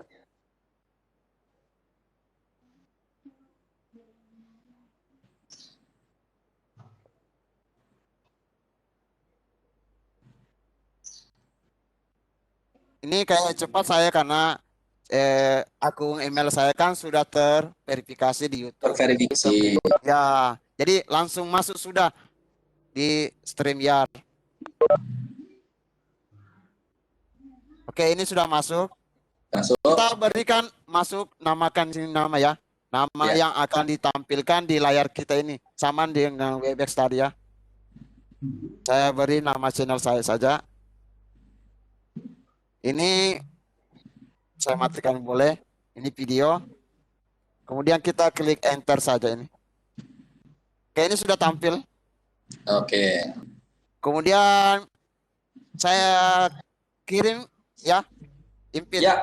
Ini kayak cepat saya karena akun email saya kan sudah terverifikasi di YouTube.
Terverifikasi.
Ya, jadi langsung masuk sudah di StreamYard. Oke, ini sudah masuk.
Masuk.
Kita berikan masuk, namakan sini nama ya. Nama
Ya.
yang akan ditampilkan di layar kita ini. Sama dengan Webex tadi ya. Saya beri nama channel saya saja. Ini saya matikan boleh. Ini video. Kemudian kita klik enter saja ini. Oke, ini sudah tampil.
Oke.
Kemudian saya kirim ya. Invite.
Ya,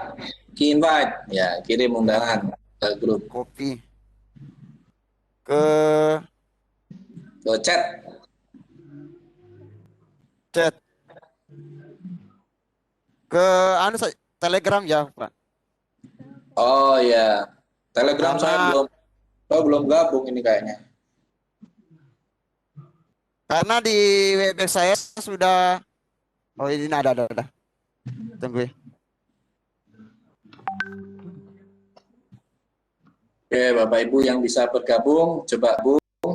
invite. Ya, kirim undangan ke grup,
Copy. Ke
ke chat.
chat. Ke anu Telegram ya, Pak.
Oh ya, Telegram saya
Karena-
belum gabung ini kayaknya.
Karena di website saya sudah, oh ini ada. Tunggu ya.
Oke, Bapak Ibu yang bisa bergabung, coba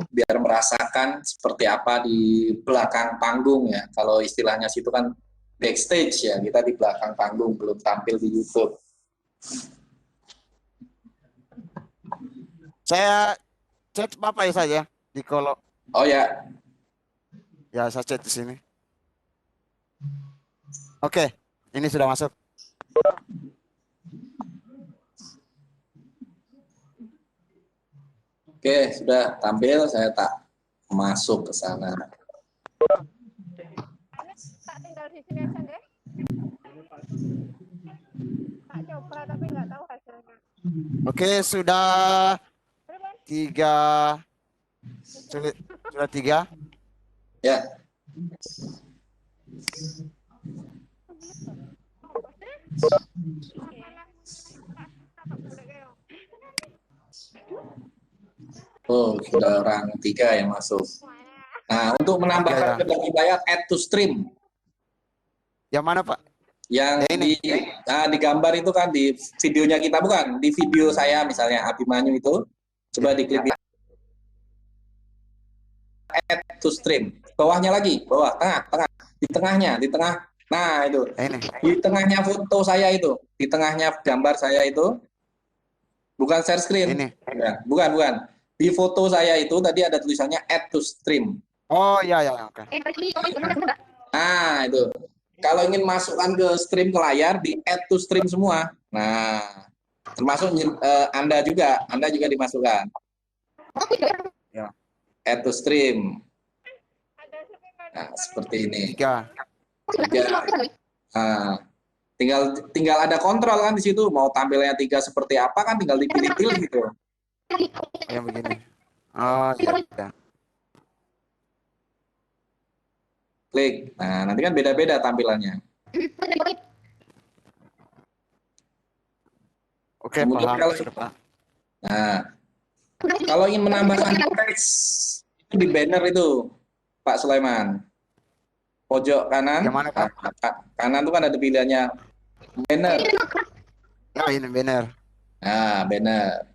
biar merasakan seperti apa di belakang panggung ya. Kalau istilahnya situ kan backstage ya, kita di belakang panggung, belum tampil di YouTube.
Saya chat Bapak ya saja di kolom.
Oh ya,
Ya, saya chat di sini. Oke, ini sudah masuk.
oke, sudah tampil, saya tak masuk ke sana.
Tak tinggal di sini aja deh. Tak coba tapi nggak tahu hasilnya.
Oke, sudah tiga. Sudah tiga.
Ya, oh sudah orang 3 yang masuk. Nah, untuk menambahkan ke wilayah add to stream.
Yang mana, Pak?
Yang
Ini.
di gambar itu kan di videonya kita, bukan di video saya misalnya Abimanyu itu, coba diklik di add to stream, bawahnya lagi, bawah, tengah, di tengah, nah itu,
Ini.
di tengahnya foto saya itu, di tengahnya gambar saya itu, bukan share screen,
Ini.
ya, bukan, di foto saya itu tadi ada tulisannya add to stream.
Oh ya, oke.
Nah, itu. Kalau ingin masukkan ke stream ke layar, di add to stream semua. Nah, Termasuk Anda juga dimasukkan.
Ya.
Add to stream. Nah, seperti ini.
3.
Nah, tinggal ada kontrol kan di situ, mau tampilnya 3 seperti apa kan tinggal dipilih-pilih gitu.
Yang begini. Oh, ya.
Klik. Nah, nanti kan beda-beda tampilannya.
Oke,
Kemudian
paham
kalau
sudah, Pak.
Nah, kalau ingin menambahkan teks itu di banner itu, Pak Sulaiman. Pojok kanan.
Yang mana, Pak?
Kanan itu kan ada pilihannya banner.
Ya, ini banner.
Nah, banner.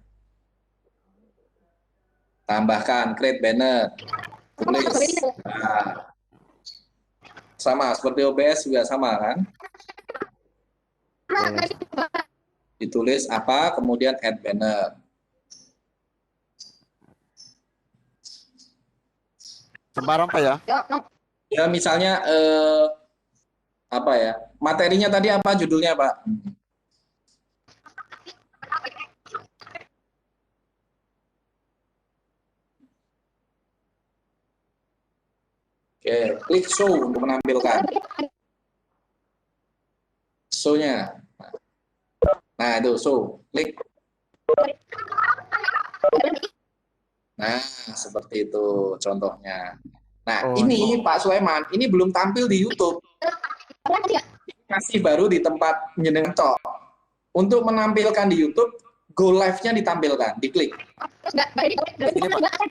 Tambahkan create banner. Tulis. Nah, sama seperti OBS juga sama kan? Ditulis apa, kemudian add banner.
Sembarang, Pak ya?
Ya misalnya apa ya? Materinya tadi apa judulnya, Pak? Oke, klik show untuk menampilkan. Show-nya. Nah, itu show. Klik. Nah, seperti itu contohnya. Nah, ini Pak Sulaiman, ini belum tampil di YouTube. Masih baru di tempat menyenangkan cok. Untuk menampilkan di YouTube, go live-nya ditampilkan, diklik. Ini, Pak.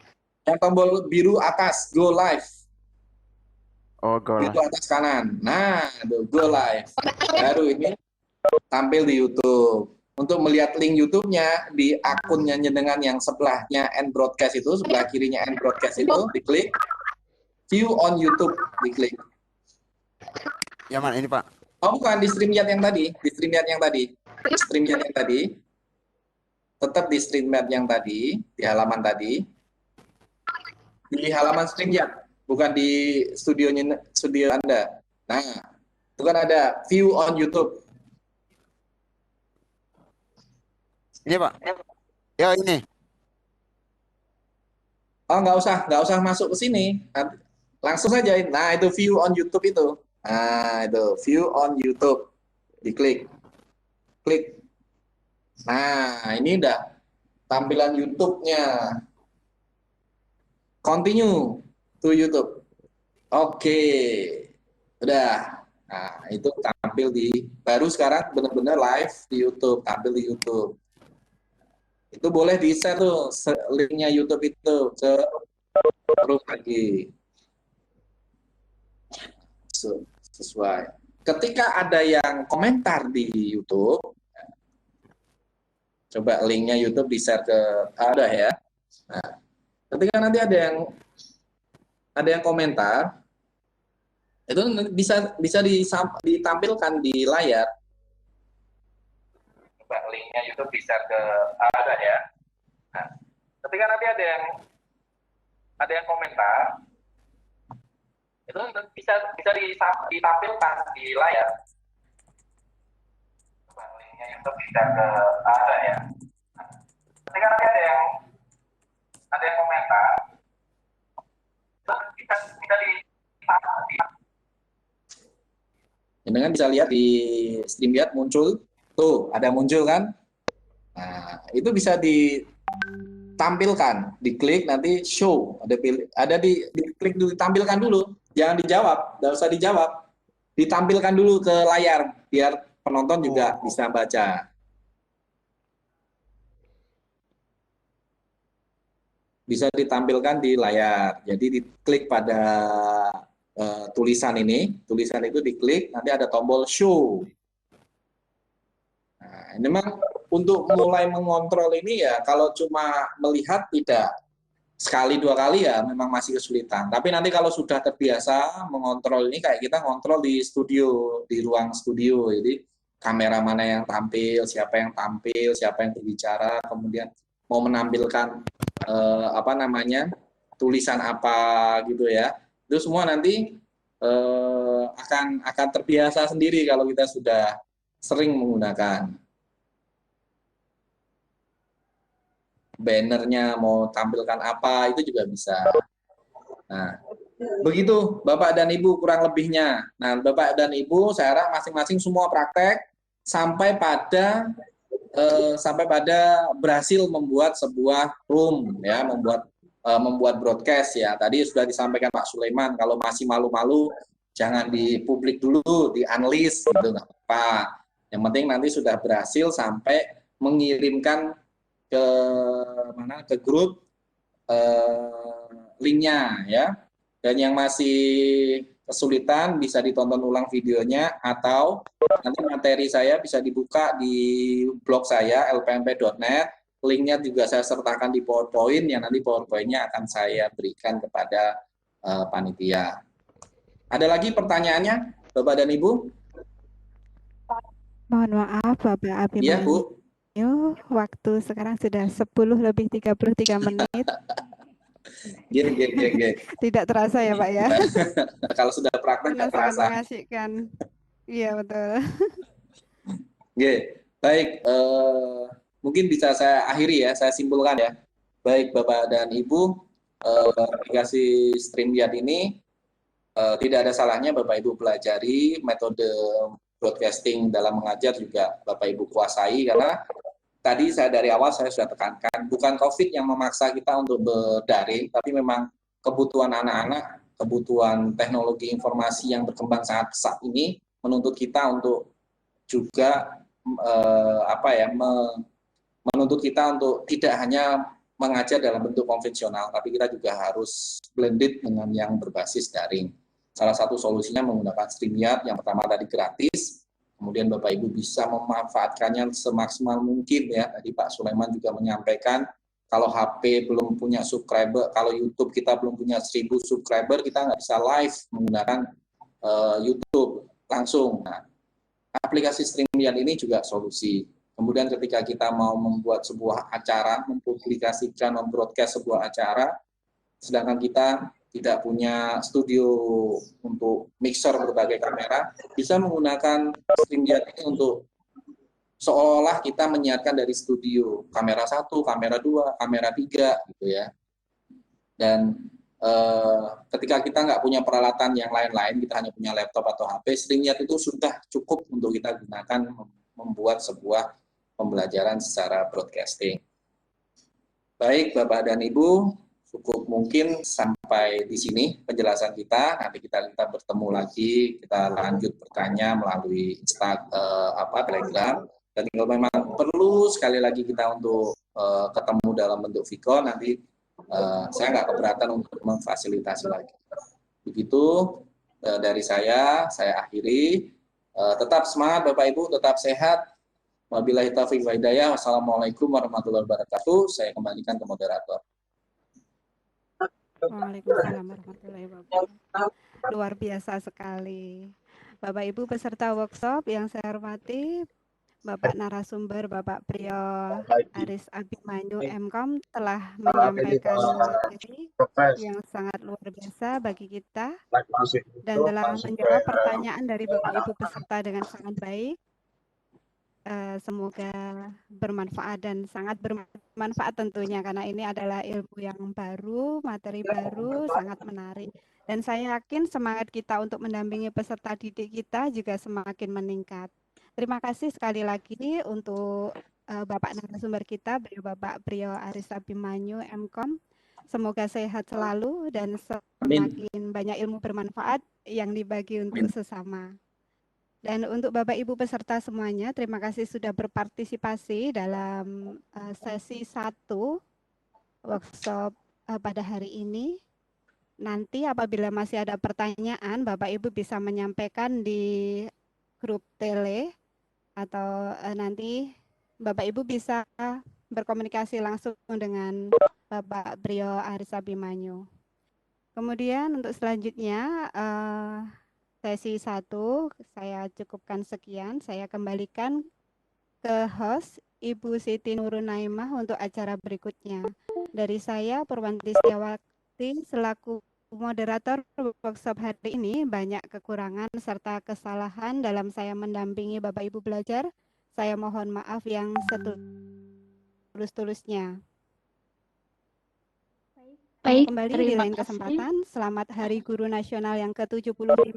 Yang tombol biru atas, go live.
Oh, go
Biru
live.
atas kanan. Nah, go live. Baru ini tampil di YouTube. Untuk melihat link YouTube-nya di akunnya Nyenengan yang sebelahnya end broadcast itu, sebelah kirinya end broadcast itu, diklik. View on YouTube, diklik.
Yang mana ini, Pak?
Oh, bukan di StreamYard yang tadi, di StreamYard yang tadi. StreamYard yang tadi. Tetap di StreamYard yang tadi, di halaman tadi. Di halaman StreamYard, bukan di studio Anda. Nah, itu kan ada view on YouTube.
Ini, Pak. Ya, ini.
Oh, nggak usah masuk ke sini. Langsung saja. Nah, itu view on YouTube itu. Nah, itu view on YouTube. Diklik. Klik. Nah, ini udah tampilan YouTube-nya. Continue to YouTube. Oke. Udah. Nah, itu tampil baru sekarang benar-benar live di YouTube, tampil di YouTube. Itu boleh di-share tuh linknya YouTube itu ke grup lagi. Sesuai. Ketika ada yang komentar di YouTube, coba linknya YouTube di-share ke ada ya. Nah, ketika nanti ada yang komentar, itu bisa ditampilkan di layar. Coba linknya YouTube di-share ke ada ya. Nah, ketika nanti ada yang komentar, itu bisa ditampilkan di layar. Coba linknya YouTube di-share ke ada ya. Nah, ketika nanti ada yang komentar, itu bisa dengan bisa lihat di StreamYard muncul. Tuh, ada muncul kan? Nah, itu bisa ditampilkan, diklik nanti show, diklik dulu, ditampilkan dulu, jangan dijawab, nggak usah dijawab, ditampilkan dulu ke layar biar penonton juga bisa baca. Bisa ditampilkan di layar, jadi diklik pada tulisan itu diklik, nanti ada tombol show. Nah, ini memang untuk mulai mengontrol ini ya, kalau cuma melihat tidak sekali dua kali ya memang masih kesulitan. Tapi nanti kalau sudah terbiasa mengontrol ini kayak kita ngontrol di studio, di ruang studio. Jadi kamera mana yang tampil, siapa yang berbicara, kemudian mau menampilkan tulisan apa gitu ya. Itu semua nanti akan terbiasa sendiri kalau kita sudah sering menggunakan. bannernya mau tampilkan apa, itu juga bisa. Nah, begitu Bapak dan Ibu kurang lebihnya. Nah, Bapak dan Ibu saya harap masing-masing semua praktek sampai pada berhasil membuat sebuah room ya, membuat broadcast ya. Tadi sudah disampaikan Pak Sulaiman, kalau masih malu-malu jangan dipublik dulu, di unlist gitu, nggak apa-apa. Yang penting nanti sudah berhasil sampai mengirimkan ke grup linknya ya. Dan yang masih kesulitan bisa ditonton ulang videonya, atau nanti materi saya bisa dibuka di blog saya lpmp.net. Linknya juga saya sertakan di PowerPoint, yang nanti PowerPoint-nya akan saya berikan kepada panitia. Ada lagi pertanyaannya, Bapak dan Ibu?
Mohon maaf Bapak
Iya, Bu.
Abimanyu, waktu sekarang sudah 10:33 menit. Tidak terasa ya Pak ya.
Kalau sudah praktek nggak
Sangat
terasa.
mengasihkan. Iya betul.
Baik, mungkin bisa saya akhiri ya, saya simpulkan ya. Baik Bapak dan Ibu, aplikasi StreamYard ini tidak ada salahnya Bapak Ibu pelajari. Metode broadcasting dalam mengajar juga Bapak Ibu kuasai, karena tadi saya dari awal saya sudah tekankan, bukan COVID yang memaksa kita untuk berdaring, tapi memang kebutuhan anak-anak, kebutuhan teknologi informasi yang berkembang sangat pesat ini menuntut kita untuk juga menuntut kita untuk tidak hanya mengajar dalam bentuk konvensional, tapi kita juga harus blended dengan yang berbasis daring. Salah satu solusinya menggunakan StreamYard, yang pertama tadi gratis, kemudian Bapak Ibu bisa memanfaatkannya semaksimal mungkin ya. Tadi Pak Sulaiman juga menyampaikan, kalau HP belum punya subscriber, kalau YouTube kita belum punya 1000 subscriber, kita nggak bisa live menggunakan YouTube langsung. Nah, aplikasi StreamYard ini juga solusi. Kemudian ketika kita mau membuat sebuah acara, mempublikasikan, membroadcast sebuah acara, sedangkan kita tidak punya studio untuk mixer berbagai kamera, bisa menggunakan StreamYard ini untuk seolah kita menyiarkan dari studio, kamera 1, kamera 2, kamera 3 gitu ya. Dan ketika kita nggak punya peralatan yang lain-lain, kita hanya punya laptop atau HP, StreamYard itu sudah cukup untuk kita gunakan membuat sebuah pembelajaran secara broadcasting. Baik Bapak dan Ibu, cukup mungkin sampai di sini penjelasan kita. Nanti kita bertemu lagi, kita lanjut bertanya melalui Telegram. Dan kalau memang perlu sekali lagi kita untuk ketemu dalam bentuk video, nanti saya nggak keberatan untuk memfasilitasi lagi. Begitu dari saya akhiri. Tetap semangat Bapak Ibu, tetap sehat. Wabillahi taufiq wa hidayah. Wassalamualaikum warahmatullahi wabarakatuh. Saya kembalikan ke moderator.
Waalaikumsalam warahmatullahi wabarakatuh. Luar biasa sekali. Bapak Ibu peserta workshop yang saya hormati, Bapak narasumber Bapak Priyo Aris Abimanyu MKOM telah menyampaikan materi yang sangat luar biasa bagi kita dan telah menjawab pertanyaan dari Bapak Ibu peserta dengan sangat baik. Semoga bermanfaat dan sangat bermanfaat tentunya, karena ini adalah ilmu yang baru, materi baru, sangat menarik. Dan saya yakin semangat kita untuk mendampingi peserta didik kita juga semakin meningkat. Terima kasih sekali lagi untuk Bapak narasumber kita, Bapak Priyo Aris Abimanyu MKOM. Semoga sehat selalu dan semakin banyak ilmu bermanfaat yang dibagi untuk sesama. Dan untuk Bapak Ibu peserta semuanya, terima kasih sudah berpartisipasi dalam sesi 1 workshop pada hari ini. Nanti apabila masih ada pertanyaan, Bapak Ibu bisa menyampaikan di grup tele, atau nanti Bapak Ibu bisa berkomunikasi langsung dengan Bapak Priyo Aris Abimanyu. Kemudian untuk selanjutnya, sesi 1 saya cukupkan sekian. Saya kembalikan ke host Ibu Siti Nurun Naimah untuk acara berikutnya. Dari saya Purwanti Setiawati selaku moderator workshop hari ini, banyak kekurangan serta kesalahan dalam saya mendampingi Bapak Ibu belajar. Saya mohon maaf yang setulus-tulusnya.
Baik,
kembali di
terima
lain
kasih.
kesempatan. Selamat Hari Guru Nasional yang ke-75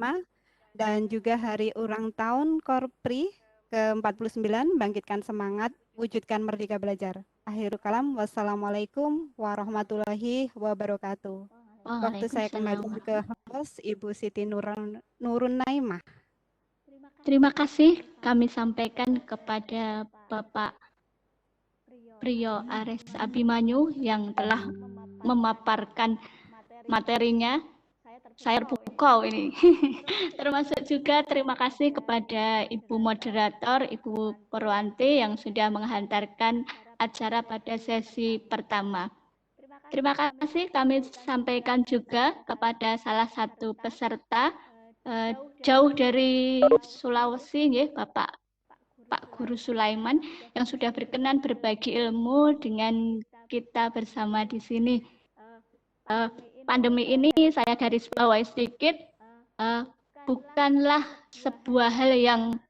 dan juga Hari Ulang Tahun Korpri ke-49. Bangkitkan semangat, wujudkan merdeka belajar. Akhirul kalam, wassalamualaikum warahmatullahi wabarakatuh. Waktu saya
Waalaikumsalam.
kembali ke host Ibu Siti Nurun Naimah.
Terima kasih kami sampaikan kepada Bapak Priyo Aris Abimanyu yang telah memaparkan materinya. Saya terpukau ini. Termasuk juga terima kasih kepada Ibu Moderator, Ibu Purwanti yang sudah menghantarkan acara pada sesi pertama. Terima kasih kami sampaikan juga kepada salah satu peserta jauh dari Sulawesi, ya, Pak Guru Sulaiman yang sudah berkenan berbagi ilmu dengan kita bersama di sini. Pandemi ini saya garis bawahi sedikit, bukanlah sebuah hal yang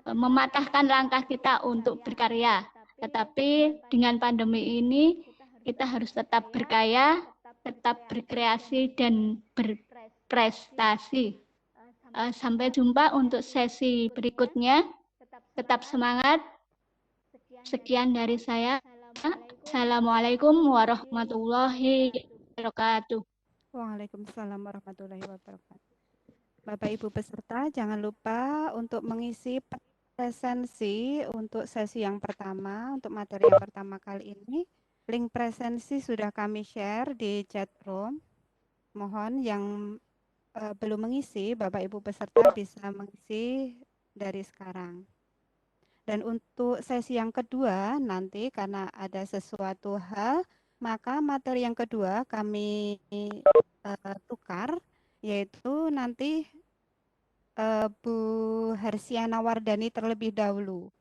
mematahkan langkah kita untuk berkarya, tetapi dengan pandemi ini kita harus tetap berkarya, tetap berkreasi dan berprestasi. Sampai jumpa untuk sesi berikutnya. Tetap semangat. Sekian dari saya. Assalamualaikum warahmatullahi wabarakatuh.
Waalaikumsalam warahmatullahi wabarakatuh. Bapak Ibu peserta, jangan lupa untuk mengisi presensi untuk sesi yang pertama, untuk materi yang pertama kali ini. Link presensi sudah kami share di chat room. Mohon yang belum mengisi, Bapak Ibu peserta bisa mengisi dari sekarang. Dan untuk sesi yang kedua nanti karena ada sesuatu hal, maka materi yang kedua kami tukar, yaitu nanti Bu Hersiana Wardani terlebih dahulu.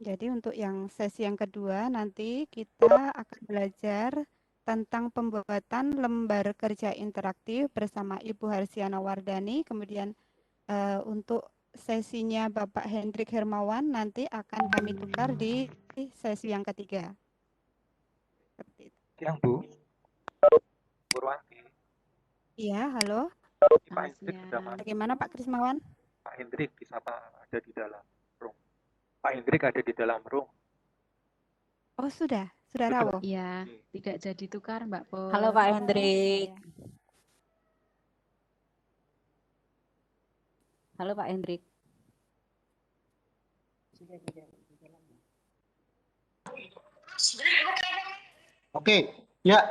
Jadi untuk yang sesi yang kedua nanti kita akan belajar tentang pembuatan lembar kerja interaktif bersama Ibu Hersiana Wardani. Kemudian untuk sesinya Bapak Hendrik Hermawan nanti akan kami tukar di sesi yang ketiga. Seperti itu.
Siang Bu, Purwanti.
Iya, halo.
Pak Hendrik sudah masuk.
Bagaimana Pak Krismawan?
Pak Hendrik disapa ada di dalam room. Pak Hendrik ada di dalam room.
Oh sudah rawuh.
Iya, tidak jadi tukar Mbak Pur.
Halo Pak Hendrik. Halo Pak Hendrik.
Oke, ya.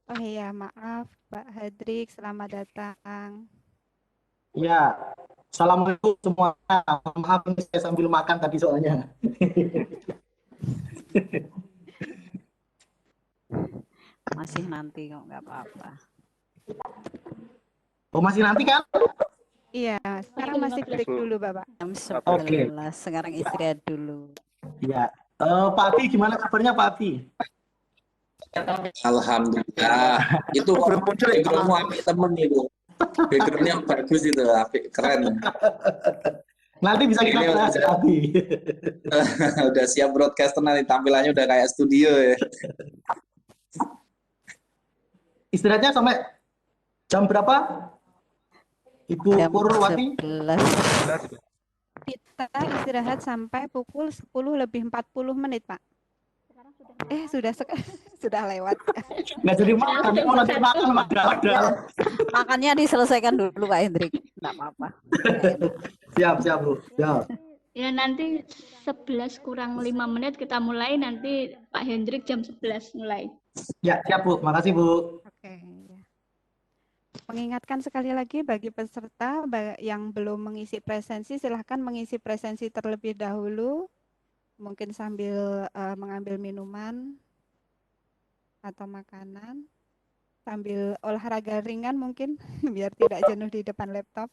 Oh iya, maaf Pak Hendrik, selamat datang.
Ya, assalamualaikum semuanya. Maaf ini saya sambil makan tadi soalnya.
Masih nanti kok nggak apa-apa.
Oh masih nanti kan?
Iya, sekarang masih break dulu Bapak.
Jam 11, sekarang istirahat dulu.
Iya. Pak Ati, gimana kabarnya Pak Ati?
Alhamdulillah. Itu background-mu apik temen itu. Background-nya bagus itu, apik, keren.
Nanti bisa kita bahas Pak Ati.
Udah siap broadcaster nanti, tampilannya udah kayak studio ya.
Istirahatnya sampai jam berapa? Ibu
Jam
Purwati?
11.
Kita istirahat sampai pukul 10:40 Pak. Sudah lewat.
Nggak jadi makan, mau lanjut makan ada.
Makannya diselesaikan dulu Pak Hendrik. Nggak apa-apa.
Siap Bu. Siap.
Ya nanti 11 kurang 5 menit kita mulai, nanti Pak Hendrik jam 11 mulai.
Ya, siap Bu. Makasih Bu.
Oke, ya. Mengingatkan sekali lagi bagi peserta yang belum mengisi presensi, silahkan mengisi presensi terlebih dahulu, mungkin sambil mengambil minuman atau makanan, sambil olahraga ringan mungkin, biar tidak jenuh di depan laptop.